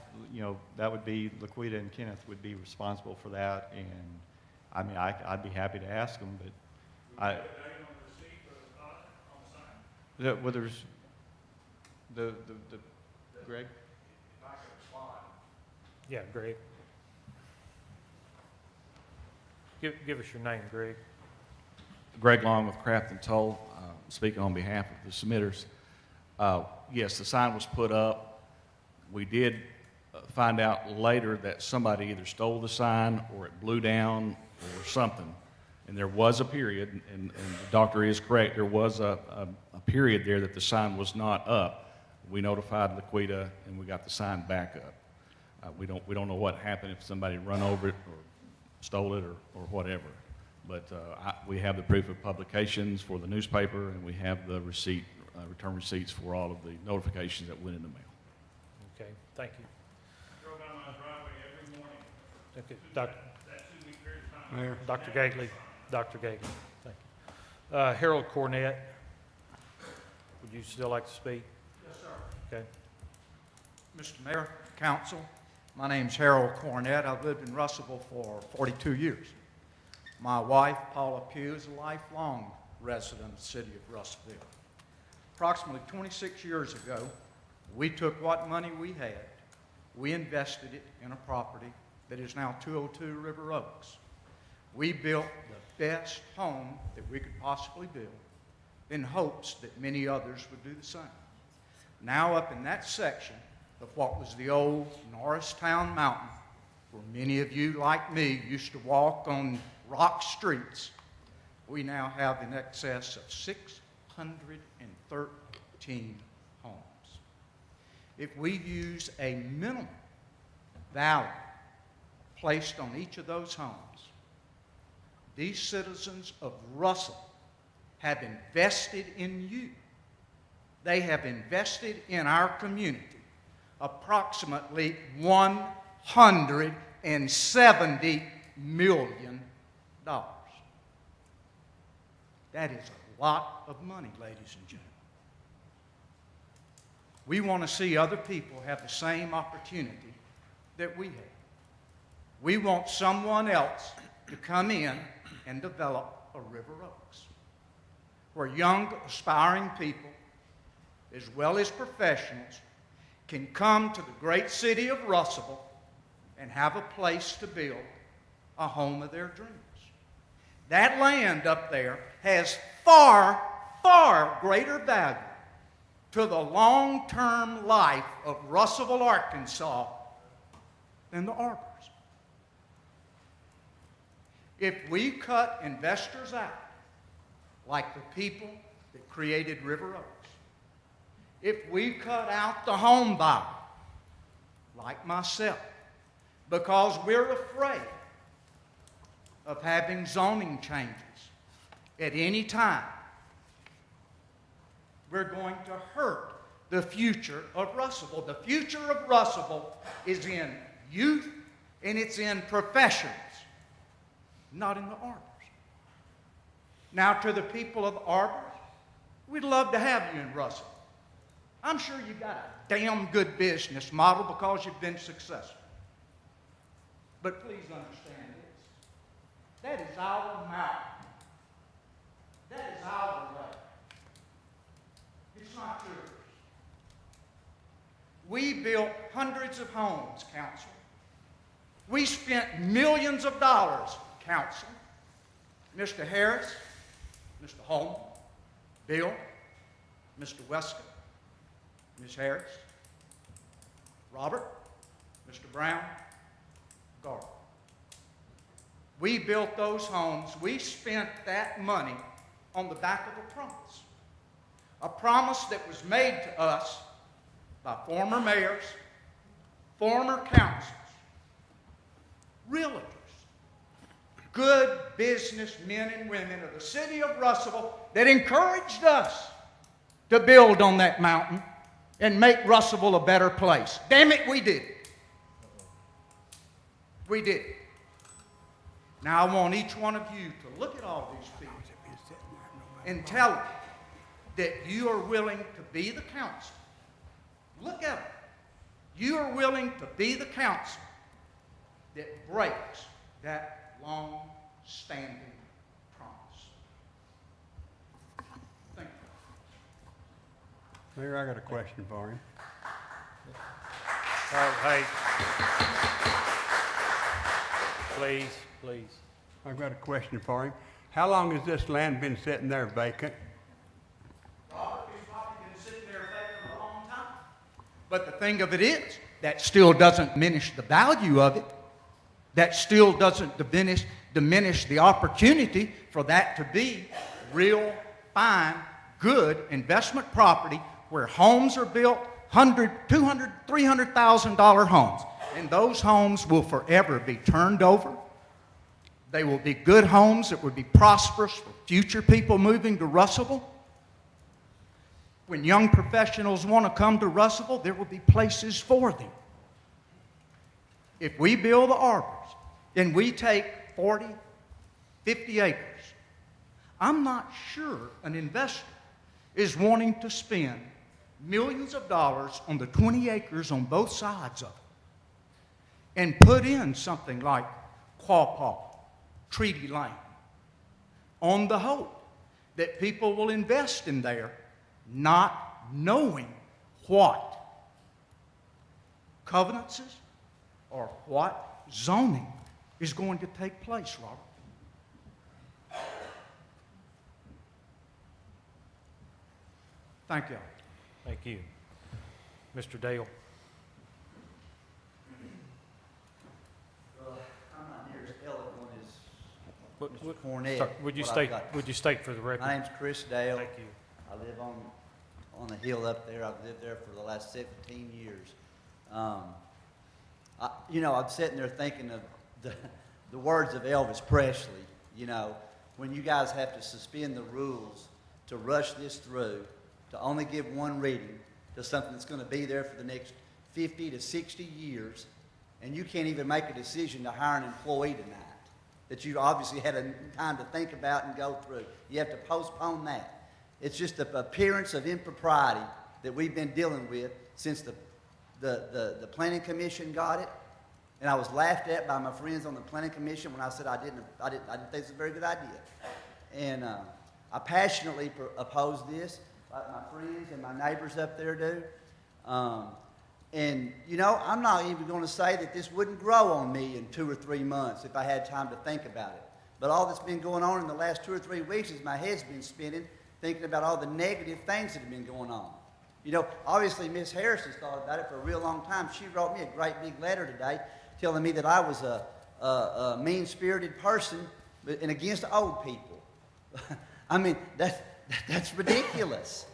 that would be Laquita and Kenneth would be responsible for that. And I mean, I'd be happy to ask them, but well, there's the Greg. Yeah, Greg. Give us your name, Greg. Greg Long with Craft and Toll, speaking on behalf of the submitters. Yes, the sign was put up. We did find out later that somebody either stole the sign or it blew down or something. And there was a period, and the doctor is correct, there was a period there that the sign was not up. We notified Laquita and we got the sign back up. We don't know what happened, if somebody run over it or stole it or whatever. But we have the proof of publications for the newspaper, and we have the receipt, return receipts for all of the notifications that went in the mail. Okay, thank you. I drove down my driveway every morning. Okay, That 2 week period of time. Mayor? Dr. Gately, thank you. Harold Cornett, would you still like to speak? Yes, sir. Okay. Mr. Mayor, Council, my name's Harold Cornett. I've lived in Russellville for 42 years. My wife, Paula Pugh, is a lifelong resident of the city of Russellville. Approximately 26 years ago, we took what money we had, we invested it in a property that is now 202 River Oaks. We built the best home that we could possibly build in hopes that many others would do the same. Now up in that section of what was the old Norristown Mountain, where many of you, like me, used to walk on rock streets, we now have in excess of 613 homes. If we use a minimum value placed on each of those homes, these citizens of Russell have invested in you. They have invested in our community approximately $170 million. That is a lot of money, ladies and gentlemen. We want to see other people have the same opportunity that we have. We want someone else to come in and develop a River Oaks, where young, aspiring people, as well as professionals, can come to the great city of Russellville and have a place to build a home of their dreams. That land up there has far, far greater value to the long-term life of Russellville, Arkansas, than the arbors. If we cut investors out, like the people that created River Oaks, if we cut out the home buyer, like myself, because we're afraid of having zoning changes at any time, we're going to hurt the future of Russellville. The future of Russellville is in youth and it's in professionals, not in the arbors. Now, to the people of arbors, we'd love to have you in Russellville. I'm sure you've got a damn good business model because you've been successful. But please understand this. That is our mountain. That is our lake. It's not yours. We built hundreds of homes, council. We spent millions of dollars, council. Mr. Harris, Mr. Holmes, Bill, Mr. Wescott, Ms. Harris, Robert, Mr. Brown, Garth. We built those homes. We spent that money on the back of a promise. A promise that was made to us by former mayors, former councils, realtors, good businessmen and women of the city of Russellville that encouraged us to build on that mountain and make Russellville a better place. Damn it, we did. We did. Now I want each one of you to look at all these people and tell them that you are willing to be the council. Look at them. You are willing to be the council that breaks that long-standing promise. Thank you. Mayor, I got a question for him. Hey. Please. I've got a question for him. How long has this land been sitting there vacant? Robert, it's probably been sitting there vacant a long time. But the thing of it is, that still doesn't diminish the value of it. That still doesn't diminish the opportunity for that to be real, fine, good investment property where homes are built, $100,000, $200,000, $300,000 homes. And those homes will forever be turned over. They will be good homes that would be prosperous for future people moving to Russellville. When young professionals want to come to Russellville, there will be places for them. If we build the arbors and we take 40, 50 acres, I'm not sure an investor is wanting to spend millions of dollars on the 20 acres on both sides of it and put in something like Quapaw, Treaty Lane, on the hope that people will invest in there, not knowing what covenances or what zoning is going to take place, Robert. Thank you. Thank you. Mr. Dale. Well, I'm not near as eloquent as Mr. What- Cornett. sorry, Would you what I've state, got. would you state for the record? My name's Chris Dale. Thank you. I live on the hill up there. I've lived there for the last 17 years. I'm sitting there thinking of the words of Elvis Presley. You know, when you guys have to suspend the rules to rush this through, to only give one reading to something that's going to be there for the next 50 to 60 years, and you can't even make a decision to hire an employee tonight that you obviously had time to think about and go through. You have to postpone that. It's just the appearance of impropriety that we've been dealing with since the Planning Commission got it. And I was laughed at by my friends on the Planning Commission when I said I didn't think it was a very good idea. And I passionately oppose this, like my friends and my neighbors up there do. And, I'm not even going to say that this wouldn't grow on me in 2 or 3 months if I had time to think about it. But all that's been going on in the last 2 or 3 weeks is my head's been spinning, thinking about all the negative things that have been going on. Obviously, Miss Harris has thought about it for a real long time. She wrote me a great big letter today telling me that I was a mean-spirited person and against old people. I mean, that's ridiculous.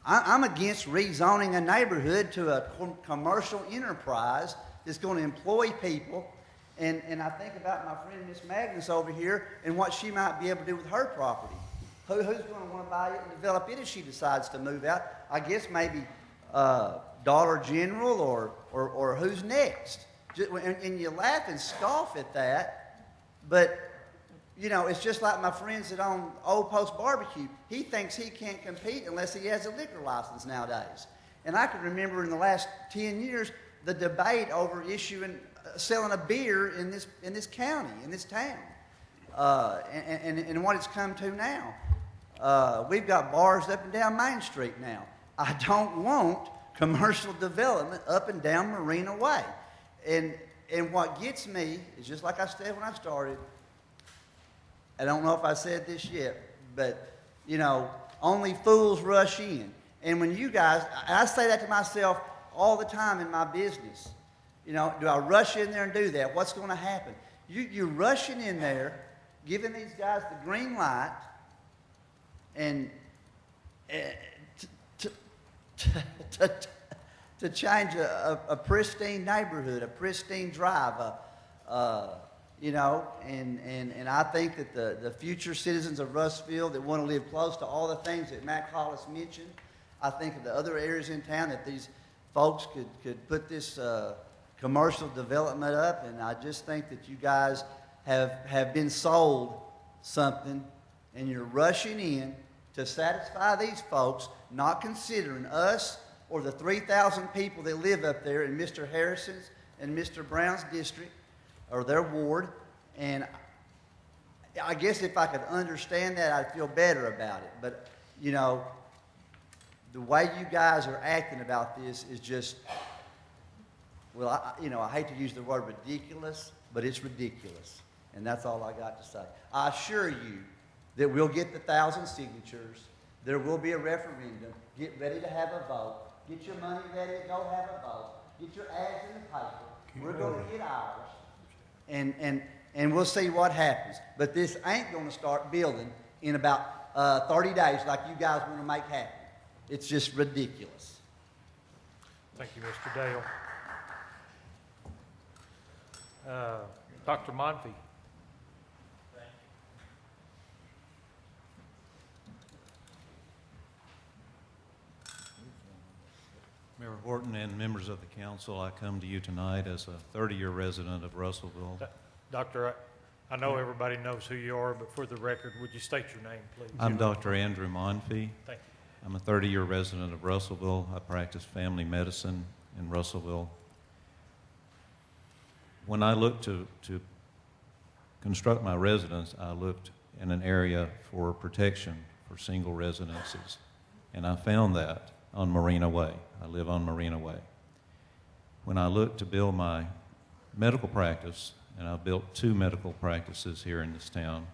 I'm against rezoning a neighborhood to a commercial enterprise that's going to employ people. And I think about my friend Miss Magnus over here and what she might be able to do with her property. Who's going to want to buy it and develop it if she decides to move out? I guess maybe Dollar General or who's next? And you laugh and scoff at that, but it's just like my friends that own Old Post Barbecue. He thinks he can't compete unless he has a liquor license nowadays. And I can remember in the last 10 years, the debate over selling a beer in this county, in this town, and what it's come to now. We've got bars up and down Main Street now. I don't want commercial development up and down Marina Way. And what gets me is just like I said when I started, I don't know if I said this yet, but, you know, only fools rush in. And when you guys, I say that to myself all the time in my business. You know, do I rush in there and do that? What's going to happen? You're rushing in there, giving these guys the green light, and to change a pristine neighborhood, a pristine drive, you know, and I think that the future citizens of Russellville that want to live close to all the things that Matt Hollis mentioned, I think of the other areas in town that these folks could put this commercial development up, and I just think that you guys have been sold something, and you're rushing in to satisfy these folks, not considering us or the 3,000 people that live up there in Mr. Harrison's and Mr. Brown's district or their ward. And I guess if I could understand that, I'd feel better about it. But, you know, the way you guys are acting about this is just, well, I hate to use the word ridiculous, but it's ridiculous. And that's all I got to say. I assure you that we'll get the 1,000 signatures. There will be a referendum. Get ready to have a vote. Get your money ready to go have a vote. Get your ads in the paper. We're going to get ours. And we'll see what happens. But this ain't going to start building in about 30 days like you guys want to make happen. It's just ridiculous. Thank you, Mr. Dale. Dr. Monfy. Mayor Horton and members of the council, I come to you tonight as a 30-year resident of Russellville. Doctor, I know everybody knows who you are, but for the record, would you state your name, please? I'm Dr. Andrew Monfy. Thank you. I'm a 30-year resident of Russellville. I practice family medicine in Russellville. When I looked to construct my residence, I looked in an area for protection for single residences, and I found that on Marina Way. I live on Marina Way. When I looked to build my medical practice, and I've built 2 medical practices here in this town,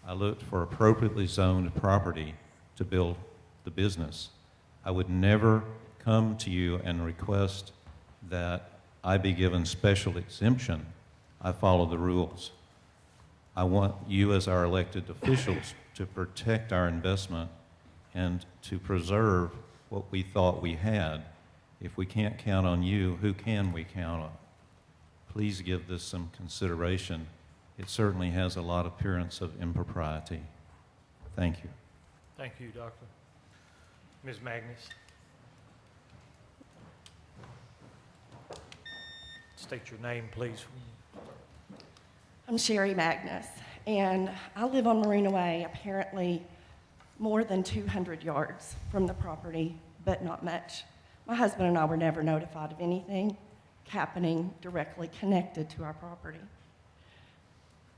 I looked for appropriately zoned property to build the business. I would never come to you and request that I be given special exemption. I follow the rules. I want you as our elected officials to protect our investment and to preserve what we thought we had. If we can't count on you, who can we count on? Please give this some consideration. It certainly has a lot of appearance of impropriety. Thank you. Thank you, Doctor. Ms. Magnus. State your name, please. I'm Sherry Magnus, and I live on Marina Way, apparently more than 200 yards from the property, but not much. My husband and I were never notified of anything happening directly connected to our property.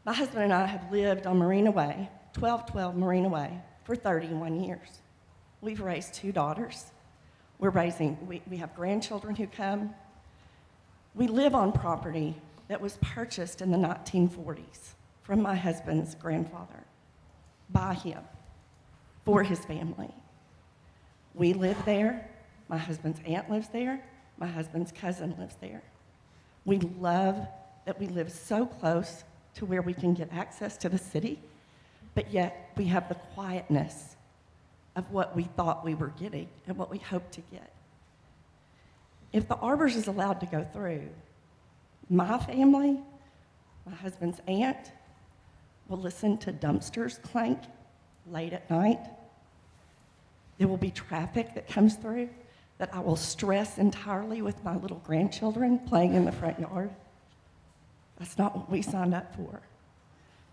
My husband and I have lived on Marina Way, 1212 Marina Way, for 31 years. We've raised 2 daughters. We have grandchildren who come. We live on property that was purchased in the 1940s from my husband's grandfather by him for his family. We live there. My husband's aunt lives there. My husband's cousin lives there. We love that we live so close to where we can get access to the city, but yet we have the quietness of what we thought we were getting and what we hoped to get. If the Arbors is allowed to go through, my family, my husband's aunt, will listen to dumpsters clank late at night. There will be traffic that comes through that I will stress entirely with my little grandchildren playing in the front yard. That's not what we signed up for.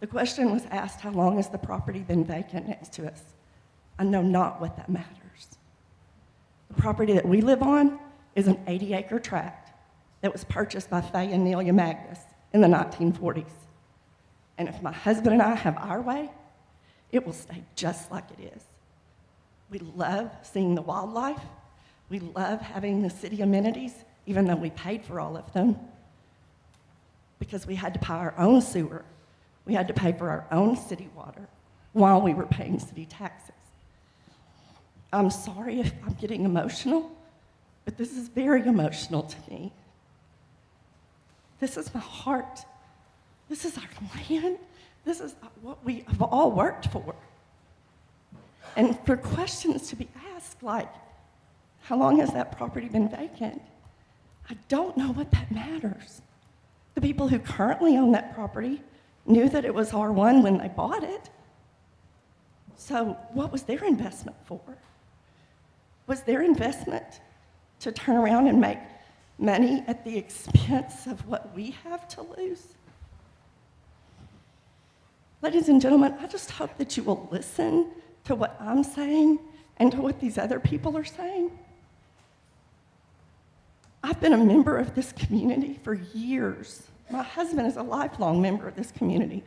The question was asked, how long has the property been vacant next to us? I know not what that matters. The property that we live on is an 80-acre tract that was purchased by Fay and Nelia Magnus in the 1940s. And if my husband and I have our way, it will stay just like it is. We love seeing the wildlife. We love having the city amenities, even though we paid for all of them, because we had to pay our own sewer. We had to pay for our own city water while we were paying city taxes. I'm sorry if I'm getting emotional, but this is very emotional to me. This is my heart. This is our land. This is what we have all worked for. And for questions to be asked like, how long has that property been vacant? I don't know what that matters. The people who currently own that property knew that it was R1 when they bought it. So what was their investment for? Was their investment to turn around and make money at the expense of what we have to lose? Ladies and gentlemen, I just hope that you will listen to what I'm saying and to what these other people are saying. I've been a member of this community for years. My husband is a lifelong member of this community.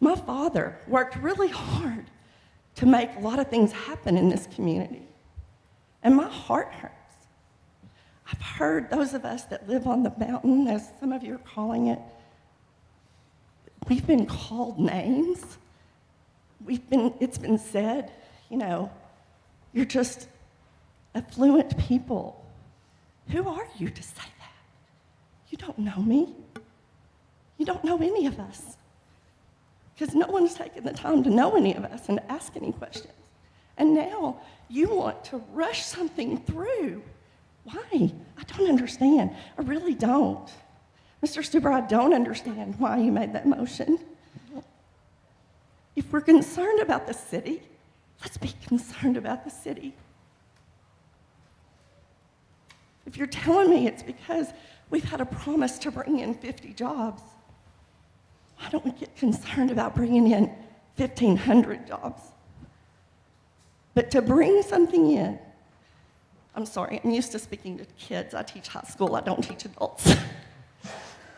My father worked really hard to make a lot of things happen in this community. And my heart hurts. I've heard those of us that live on the mountain, as some of you are calling it, we've been called names. It's been said, you know, you're just affluent people. Who are you to say that? You don't know me. You don't know any of us. Because no one's taken the time to know any of us and to ask any questions. And now you want to rush something through. Why? I don't understand. I really don't. Mr. Stuber, I don't understand why you made that motion. If we're concerned about the city, let's be concerned about the city. If you're telling me it's because we've had a promise to bring in 50 jobs, why don't we get concerned about bringing in 1,500 jobs? But to bring something in, I'm sorry, I'm used to speaking to kids. I teach high school, I don't teach adults.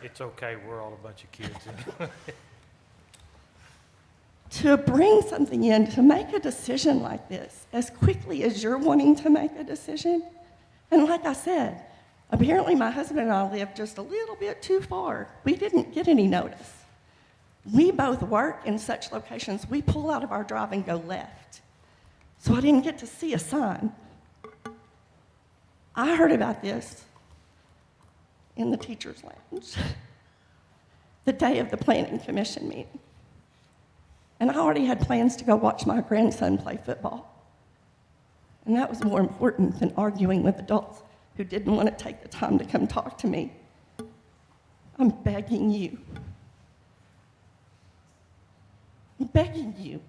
It's okay, we're all a bunch of kids. To bring something in, to make a decision like this, as quickly as you're wanting to make a decision, and like I said, apparently my husband and I live just a little bit too far. We didn't get any notice. We both work in such locations, we pull out of our drive and go left. So I didn't get to see a sign. I heard about this in the teacher's lounge the day of the planning commission meeting. And I already had plans to go watch my grandson play football. And that was more important than arguing with adults who didn't want to take the time to come talk to me. I'm begging you. I'm begging you.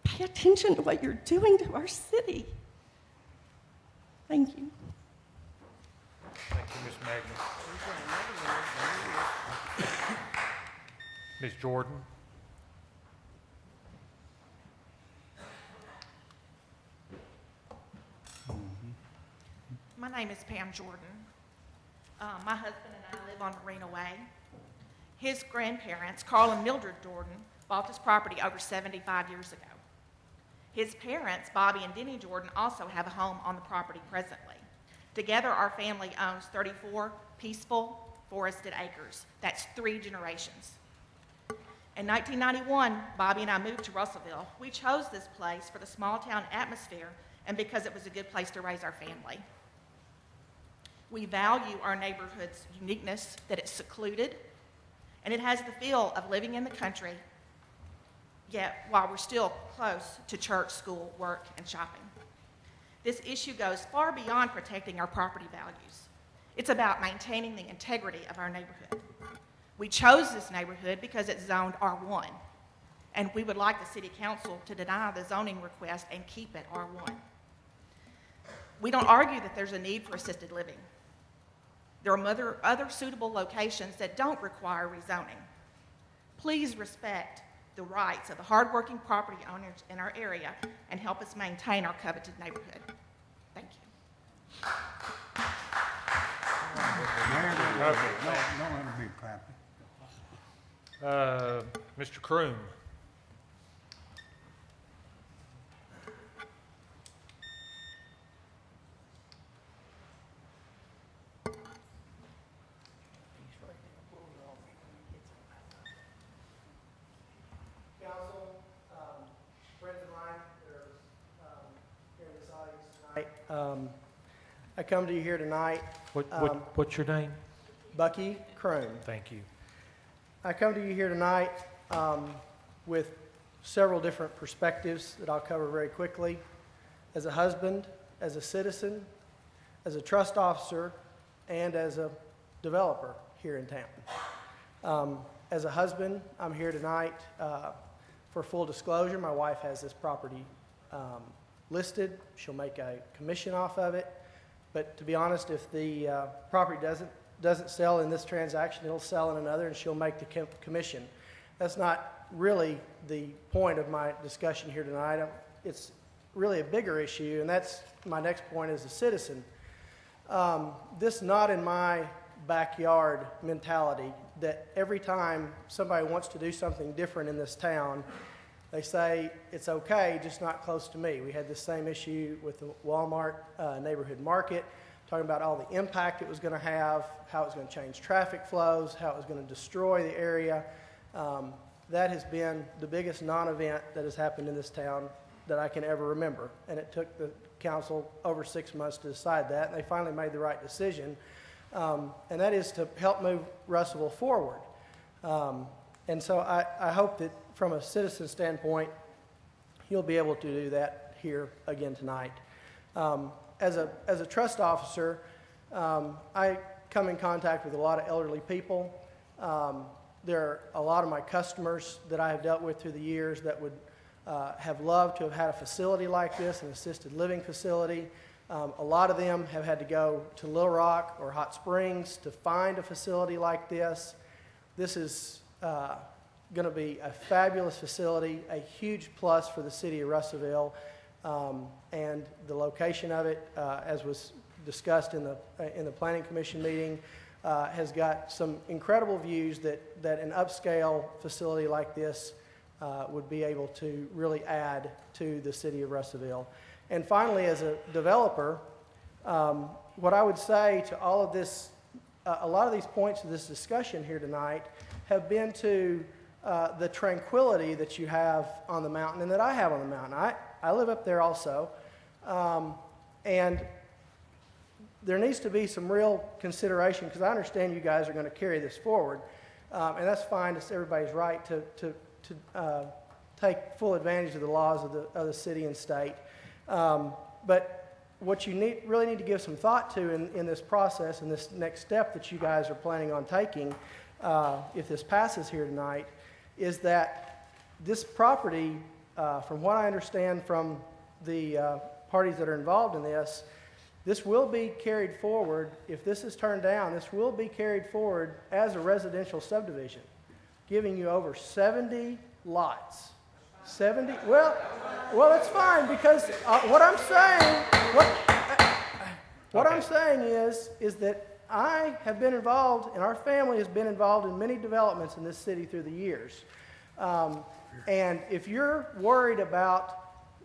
Pay attention to what you're doing to our city. Thank you. Thank you, Ms. Magnus. Ms. Jordan? My name is Pam Jordan. My husband and I live on Marina Way. His grandparents, Carl and Mildred Jordan, bought this property over 75 years ago. His parents, Bobby and Denny Jordan, also have a home on the property presently. Together, our family owns 34 peaceful, forested acres. That's 3 generations. In 1991, Bobby and I moved to Russellville. We chose this place for the small town atmosphere and because it was a good place to raise our family. We value our neighborhood's uniqueness, that it's secluded, and it has the feel of living in the country, yet while we're still close to church, school, work, and shopping. This issue goes far beyond protecting our property values. It's about maintaining the integrity of our neighborhood. We chose this neighborhood because it's zoned R1, and we would like the City Council to deny the zoning request and keep it R1. We don't argue that there's a need for assisted living. There are other suitable locations that don't require rezoning. Please respect the rights of the hardworking property owners in our area and help us maintain our coveted neighborhood. Thank you. Mayor, don't let him be crappy. Mr. Croom. Council, friends of mine that are here in this audience tonight. I come to you here tonight. What's your name? Bucky Crone. Thank you. I come to you here tonight with several different perspectives that I'll cover very quickly. As a husband, as a citizen, as a trust officer, and as a developer here in town. As a husband, I'm here tonight for full disclosure. My wife has this property listed. She'll make a commission off of it. But to be honest, if the property doesn't sell in this transaction, it'll sell in another, and she'll make the commission. That's not really the point of my discussion here tonight. It's really a bigger issue, and that's my next point as a citizen. This not in my backyard mentality that every time somebody wants to do something different in this town, they say it's okay, just not close to me. We had the same issue with the Walmart neighborhood market, talking about all the impact it was going to have, how it was going to change traffic flows, how it was going to destroy the area. That has been the biggest non-event that has happened in this town that I can ever remember. And it took the council over 6 months to decide that, and they finally made the right decision. And that is to help move Russellville forward. And so I hope that from a citizen standpoint, you'll be able to do that here again tonight. As a trust officer, I come in contact with a lot of elderly people. There are a lot of my customers that I have dealt with through the years that would have loved to have had a facility like this, an assisted living facility. A lot of them have had to go to Little Rock or Hot Springs to find a facility like this. This is going to be a fabulous facility, a huge plus for the city of Russellville, and the location of it, as was discussed in the Planning Commission meeting, has got some incredible views that an upscale facility like this would be able to really add to the city of Russellville. And finally, as a developer, what I would say to all of this, a lot of these points of this discussion here tonight have been to the tranquility that you have on the mountain and that I have on the mountain. I live up there also, and there needs to be some real consideration, because I understand you guys are going to carry this forward, and that's fine. It's everybody's right to take full advantage of the laws of the city and state. But what you really need to give some thought to in this process and this next step that you guys are planning on taking, if this passes here tonight, is that this property, from what I understand from the parties that are involved in this will be carried forward. If this is turned down, this will be carried forward as a residential subdivision, giving you over 70 lots. 70? Well, that's fine, because what I'm saying is that I have been involved, and our family has been involved in many developments in this city through the years. And if you're worried about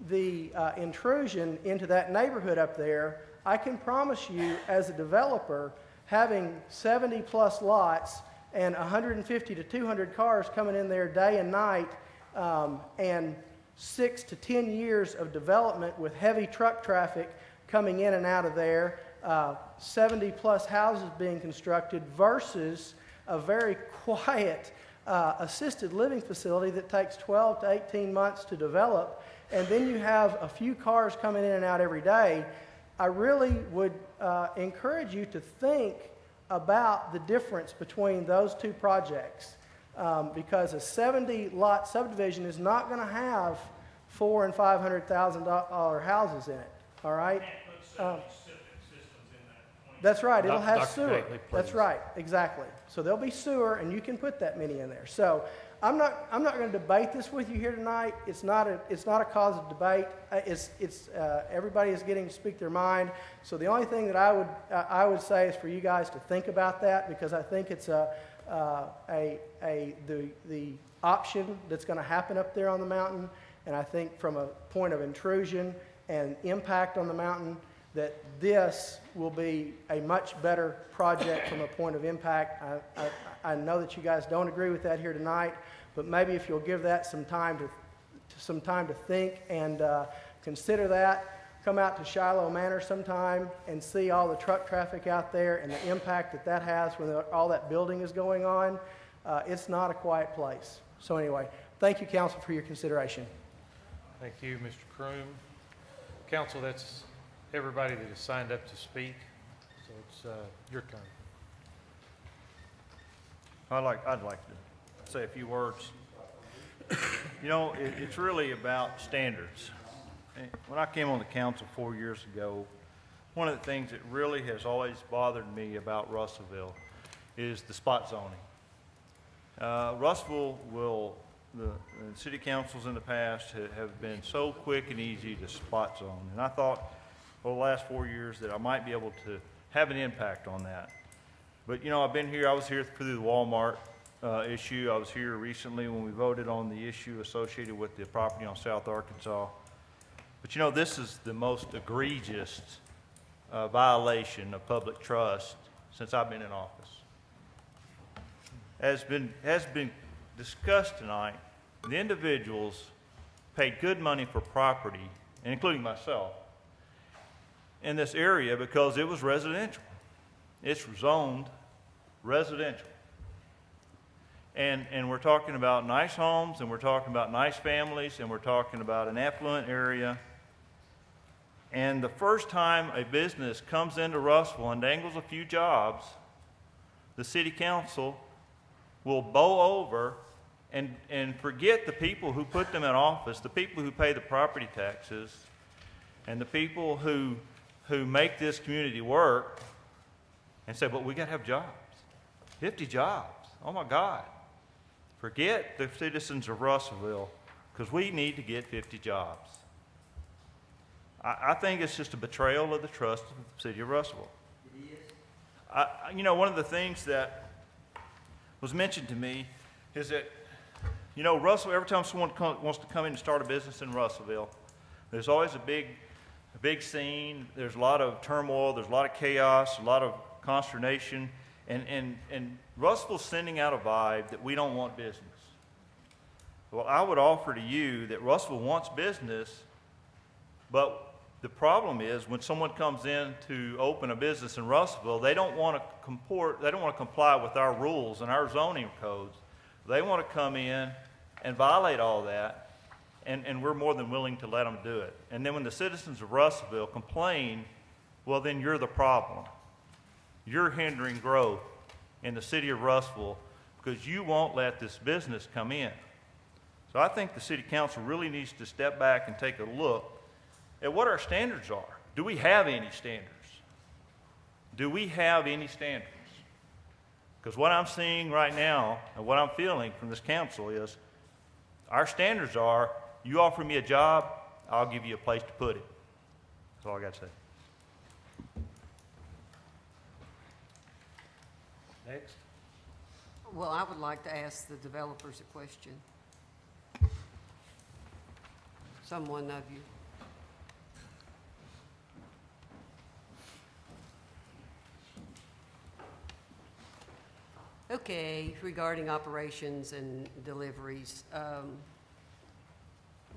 the intrusion into that neighborhood up there, I can promise you, as a developer, having 70 plus lots and 150 to 200 cars coming in there day and night, and 6 to 10 years of development with heavy truck traffic coming in and out of there, 70 plus houses being constructed versus a very quiet assisted living facility that takes 12 to 18 months to develop, and then you have a few cars coming in and out every day. I really would encourage you to think about the difference between those two projects, because a 70-lot subdivision is not going to have $400,000 and $500,000 houses in it. All right. That's right. It'll have sewer. That's right. Exactly. So there'll be sewer, and you can put that many in there. So I'm not going to debate this with you here tonight. It's not a cause of debate. Everybody is getting to speak their mind. So the only thing that I would say is for you guys to think about that, because I think it's the option that's going to happen up there on the mountain. And I think from a point of intrusion and impact on the mountain, that this will be a much better project from a point of impact. I know that you guys don't agree with that here tonight, but maybe if you'll give that some time to think and consider that, come out to Shiloh Manor sometime and see all the truck traffic out there and the impact that has when all that building is going on. It's not a quiet place. So anyway, thank you, council, for your consideration. Thank you, Mr. Croom. Council, that's everybody that has signed up to speak, so it's your turn. I'd like to say a few words. You know, it's really about standards. When I came on the council 4 years ago, one of the things that really has always bothered me about Russellville is the spot zoning. Russellville the city councils in the past have been so quick and easy to spot zone, and I thought over the last 4 years that I might be able to have an impact on that. But you know, I was here through the Walmart issue. I was here recently when we voted on the issue associated with the property on South Arkansas. But you know, this is the most egregious violation of public trust since I've been in office. As been discussed tonight, the individuals paid good money for property, and including myself, in this area because it was residential. It's zoned residential. And we're talking about nice homes, and we're talking about nice families, and we're talking about an affluent area. And the first time a business comes into Russellville and dangles a few jobs, the city council will bow over and forget the people who put them in office, the people who pay the property taxes, and the people who make this community work, and say, but we got to have jobs. 50 jobs. Oh my God. Forget the citizens of Russellville, because we need to get 50 jobs. I think it's just a betrayal of the trust of the city of Russellville. It is. You know, one of the things that was mentioned to me is that, you know, Russellville, every time someone wants to come in and start a business in Russellville, there's always a big scene. There's a lot of turmoil. There's a lot of chaos, a lot of consternation. And Russellville's sending out a vibe that we don't want business. Well, I would offer to you that Russellville wants business, but the problem is when someone comes in to open a business in Russellville, they don't want to comply with our rules and our zoning codes. They want to come in and violate all that, and we're more than willing to let them do it. And then when the citizens of Russellville complain, well, then you're the problem. You're hindering growth in the city of Russellville because you won't let this business come in. So I think the city council really needs to step back and take a look at what our standards are. Do we have any standards? Do we have any standards? Because what I'm seeing right now and what I'm feeling from this council is our standards are, you offer me a job, I'll give you a place to put it. That's all I got to say. Next. Well, I would like to ask the developers a question. Someone of you. Okay, regarding operations and deliveries,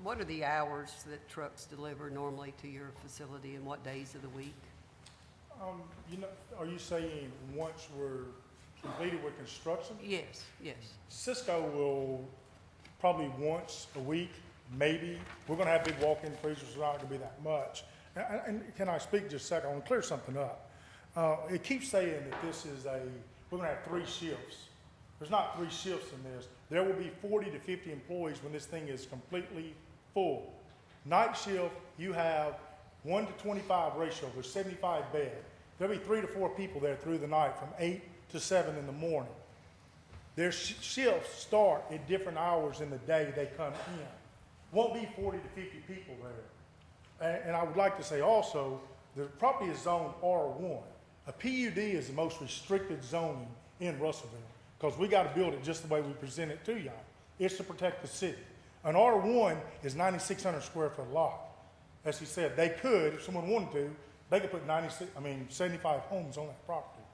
what are the hours that trucks deliver normally to your facility and what days of the week? You know, are you saying once we're completed with construction? Yes, yes. Cisco will probably once a week, maybe. We're gonna have big walk-in freezers, it's not gonna be that much. And can I speak just a second? I wanna clear something up. It keeps saying that this is we're gonna have 3 shifts. There's not 3 shifts in this. There will be 40 to 50 employees when this thing is completely full. Night shift, you have 1 to 25 ratio. There's 75 beds. There'll be 3 to 4 people there through the night from 8 to 7 in the morning. Their shifts start at different hours in the day they come in. Won't be 40 to 50 people there. And I would like to say also, the property is zoned R1. A PUD is the most restricted zoning in Russellville because we got to build it just the way we present it to y'all. It's to protect the city. An R1 is 9,600 square foot lot. As he said, they could, if someone wanted to, they could put 75 homes on that property.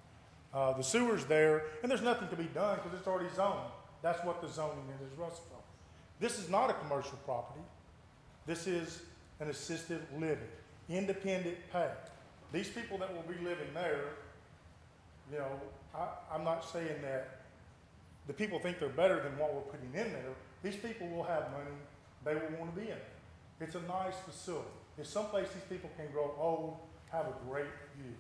The sewer's there, and there's nothing to be done because it's already zoned. That's what the zoning is Russellville. This is not a commercial property. This is an assisted living, independent pay. These people that will be living there, you know, I'm not saying that the people think they're better than what we're putting in there. These people will have money. They will want to be in it. It's a nice facility. It's someplace these people can grow old, have a great view,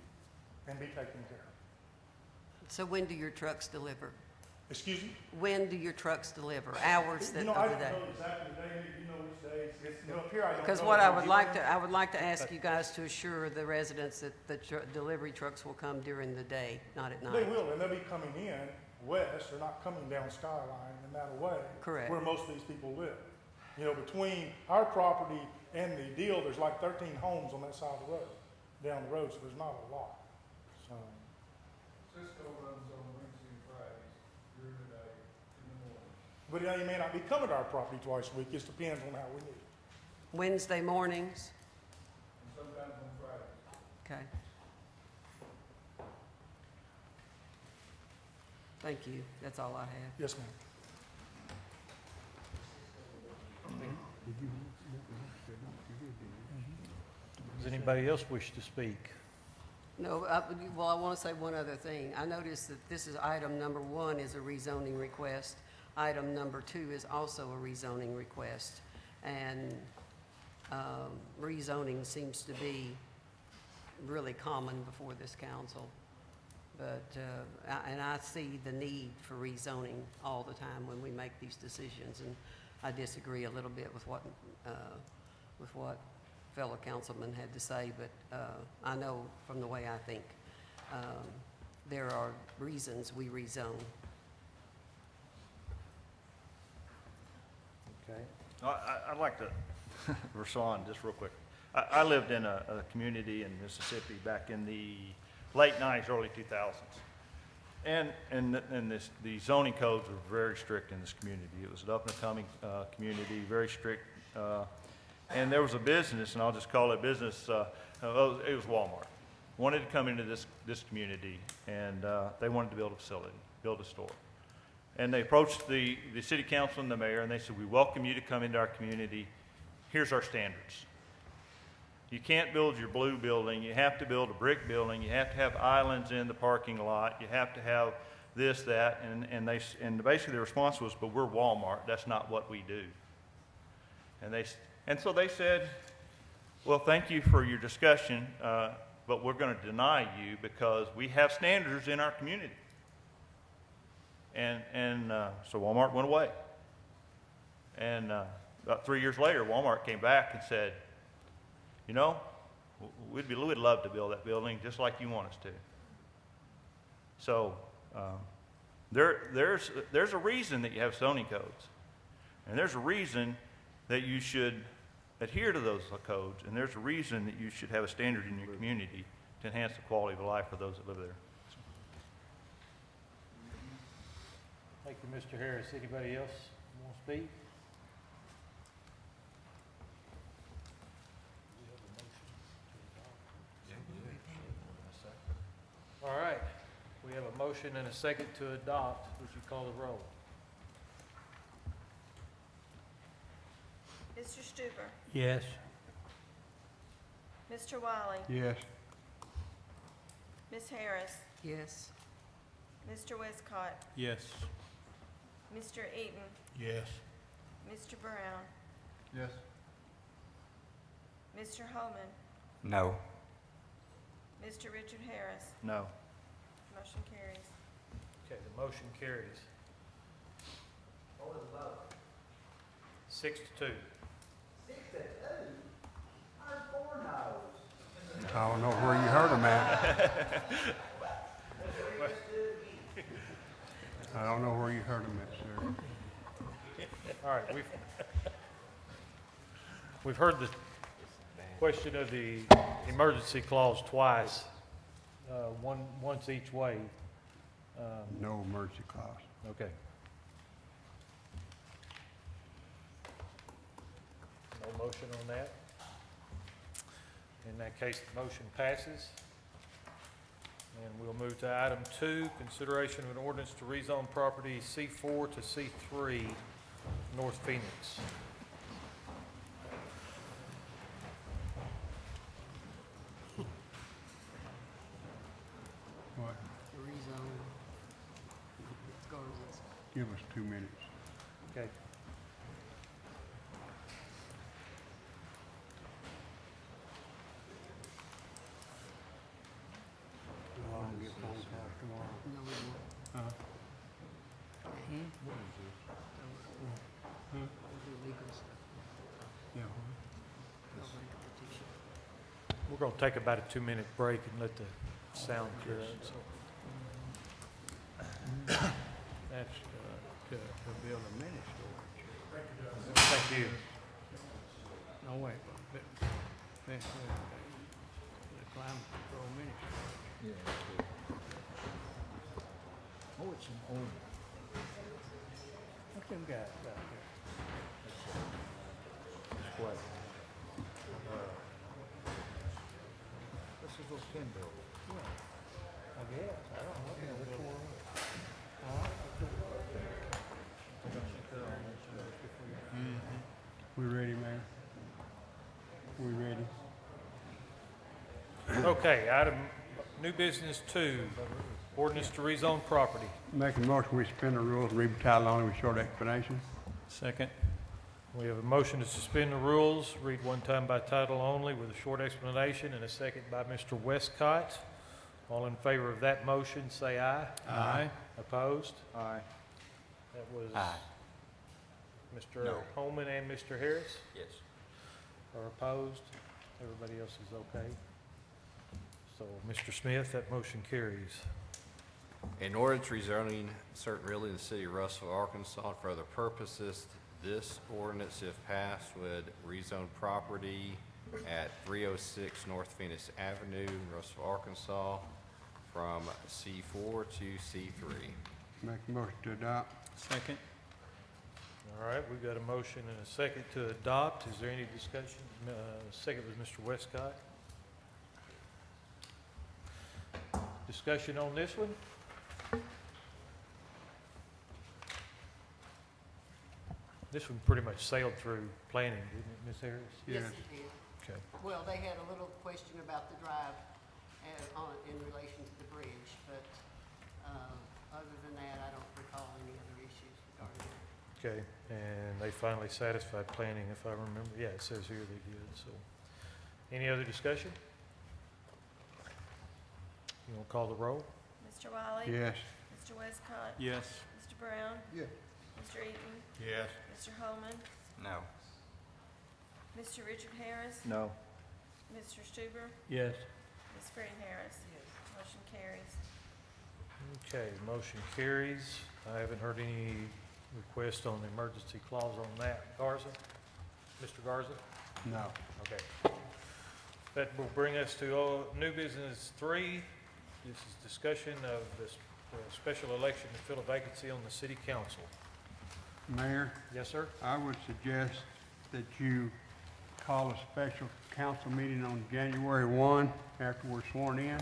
and be taken care of. So when do your trucks deliver? Excuse me? When do your trucks deliver? Hours that You know, of I the don't day? know exactly the day, you know which days. It's, you know, up here I don't know. Because what I would like to ask you guys to assure the residents that the delivery trucks will come during the day, not at night. They will, and they'll be coming in west. They're not coming down Skyline and that way. Correct. Where most of these people live. You know, between our property and the deal, there's like 13 homes on that side of the road, down the road, so there's not a lot. So. Cisco runs on Wednesday and Fridays during the day in the morning. But you may not be coming to our property twice a week. It just depends on how we need it. Wednesday mornings? And sometimes on Fridays. Okay. Thank you. That's all I have. Yes, ma'am. Does anybody else wish to speak? No, well, I want to say one other thing. I noticed that this is item number 1 is a rezoning request. Item number 2 is also a rezoning request. And rezoning seems to be really common before this council. But, and I see the need for rezoning all the time when we make these decisions. And I disagree a little bit with what fellow councilman had to say, but I know from the way I think, there are reasons we rezone. Okay. I'd like to respond just real quick. I lived in a community in Mississippi back in the late 90s, early 2000s. And the zoning codes were very strict in this community. It was an up-and-coming community, very strict. And there was a business, and I'll just call it business, it was Walmart. Wanted to come into this community, and they wanted to build a facility, build a store. And they approached the city council and the mayor, and they said, we welcome you to come into our community. Here's our standards. You can't build your blue building. You have to build a brick building. You have to have islands in the parking lot. You have to have this, that, and basically the response was, but we're Walmart. That's not what we do. And so they said, well, thank you for your discussion, but we're going to deny you because we have standards in our community. And so Walmart went away. And about 3 years later, Walmart came back and said, you know, we'd love to build that building just like you want us to. So there's a reason that you have zoning codes. And there's a reason that you should adhere to those codes. And there's a reason that you should have a standard in your community to enhance the quality of life for those that live there. Thank you, Mr. Harris. Anybody else want to speak? All right. We have a motion and a second to adopt. Would you call the roll? Mr. Stuber, Yes. Mr. Wiley, Yes. Ms. Harris, Yes. Mr. Westcott, Yes. Mr. Eaton, Yes. Mr. Brown, Yes. Mr. Holman, No. Mr. Richard Harris. No. Motion carries. Okay, the motion carries. What was the vote? 6-2. 6-2. There's 4 no's. I don't know where you heard them at. I don't know where you heard them at, sir. All right, we've heard the question of the emergency clause twice, once each way. No emergency clause. Okay. No motion on that? In that case, the motion passes. And we'll move to item 2, consideration of an ordinance to rezone property C4 to C3, North Phoenix. What? Rezone. Gardens. Give us 2 minutes. Okay. No, we won't. We'll do legal stuff. Yeah. No legal petition. We're going to take about a 2-minute break and let the sound clear up. So. That's to build a mini storage. Thank you. No, wait. The climate control mini storage. Yeah. Oh, it's an old. What's them guys out there? What? This is what Ken built. I guess. I don't know which one. We ready, Mayor? We ready? Okay, item new business 2, ordinance to rezone property. Make a motion, we suspend the rules and read by title only with short explanation. Second. We have a motion to suspend the rules, read one time by title only with a short explanation, and a second by Mr. Westcott. All in favor of that motion, say aye. Aye. Opposed? Aye. That was Aye. Mr. No. Holman and Mr. Harris Yes. are opposed. Everybody else is okay. So, Mr. Smith, that motion carries. In order to rezoning certain real in the city of Russellville, Arkansas, for other purposes, this ordinance, if passed, would rezone property at 306 North Phoenix Avenue, in Russellville, Arkansas, from C4 to C3. Make a motion to adopt. Second. All right, we've got a motion and a second to adopt. Is there any discussion? Second was Mr. Westcott. Discussion on this one? This one pretty much sailed through planning, didn't it, Ms. Harris? Yes, it did. Okay. Well, they had a little question about the drive in relation to the bridge, but other than that, I don't recall any other issues regarding it. Okay, and they finally satisfied planning, if I remember. Yeah, it says here they did, so. Any other discussion? You want to call the roll? Mr. Wiley? Yes. Mr. Westcott? Yes. Mr. Brown? Yeah. Mr. Eaton? Yes. Mr. Holman? No. Mr. Richard Harris? No. Mr. Stuber? Yes. Ms. Freddie Harris? Motion carries. Okay, motion carries. I haven't heard any request on the emergency clause on that. Garza? Mr. Garza? No. Okay. That will bring us to new business 3. This is discussion of this special election to fill a vacancy on the city council. Mayor, Yes, sir? I would suggest that you call a special council meeting on January 1 after we're sworn in,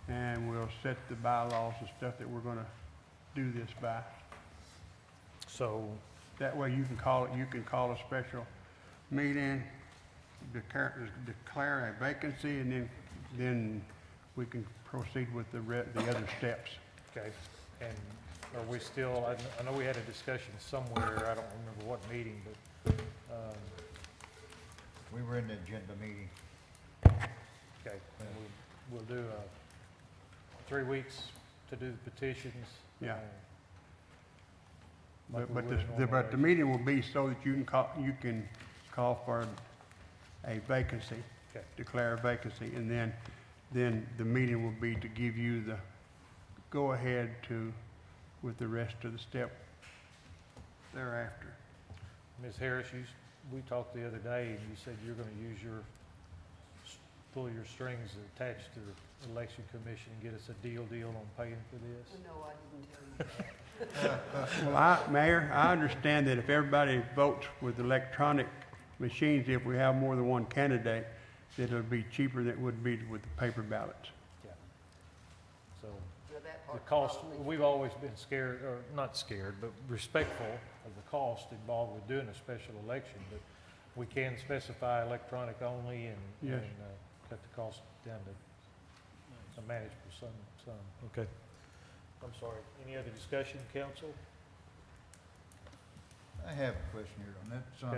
and we'll set the bylaws and stuff that we're going to do this by. So, That way you can call a special meeting, declare a vacancy, and then we can proceed with the other steps. okay, and are we still, I know we had a discussion somewhere, I don't remember what meeting, but, We were in the agenda meeting. okay, and we'll do 3 weeks to do the petitions. Yeah. like we But would the normally. meeting will be so that you can call for a vacancy, Okay. declare a vacancy, and then the meeting will be to give you the go-ahead to with the rest of the step thereafter. Ms. Harris, we talked the other day, and you said you're gonna use pull your strings attached to the election commission and get us a deal on paying for this? No, I didn't tell you that. Well, Mayor, I understand that if everybody votes with electronic machines, if we have more than one candidate, that it'll be cheaper than it would be with the paper ballots. Yeah. So, Now, that the part's cost, probably we've always been scared, or not scared, but respectful of the cost involved with doing a special election, but we can specify electronic only and, Yes. cut the cost down to a manageable sum. Okay. I'm sorry, any other discussion, council? I have a question here on that. It's on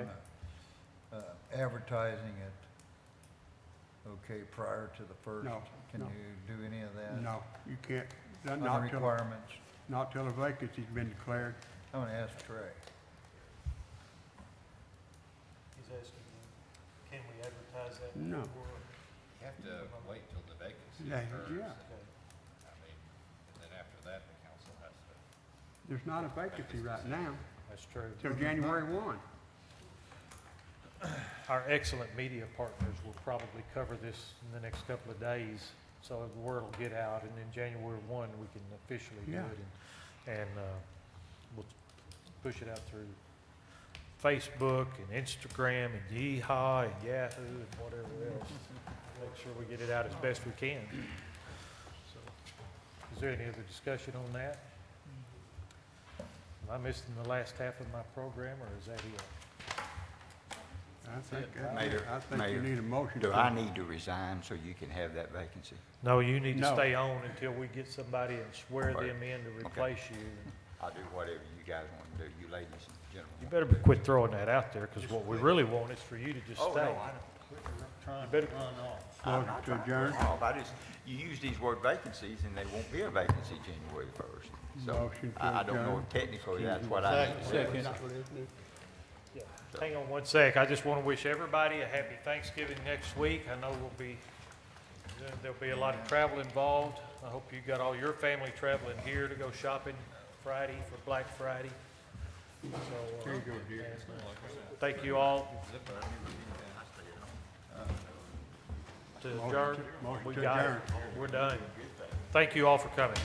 Okay. advertising it, okay, prior to the first. No, Can no. you do any of that? No, you can't, On the not till, requirements? not till a vacancy's been declared. I'm gonna ask Trey. He's asking, can we advertise that? No. before? You have to wait till the vacancy Yeah, occurs. yeah. I mean, and then after that, the council has to. There's not a vacancy right now, That's true. till January 1. Our excellent media partners will probably cover this in the next couple of days, so the word will get out, and then January 1, we can officially do Yeah. it, and we'll push it out through Facebook and Instagram and Yeehaw and Yahoo and whatever else. Make sure we get it out as best we can. So, is there any other discussion on that? Am I missing the last half of my program, or is that it? Mayor, I think you need a motion. do I need to resign so you can have that vacancy? No, you need to No. stay on until we get somebody and swear Right. them in to replace you. I'll do whatever you guys want to do, you ladies and You gentlemen. better quit throwing that out there, because what we really want is for you to just Oh, stay. no, I You better, I'm Motion not to trying adjourn. run off. you use these word vacancies and they won't be a vacancy January the 1st. So Motion to I don't know adjourn. if technically that's what I need to do. yeah. Hang on one sec. I just want to wish everybody a happy Thanksgiving next week. I know there'll be a lot of travel involved. I hope you got all your family traveling here to go shopping Friday for Black Friday. So, There you go, dear. thank you all. To adjourn, Motion we to got it. adjourn. We're done. Thank you all for coming.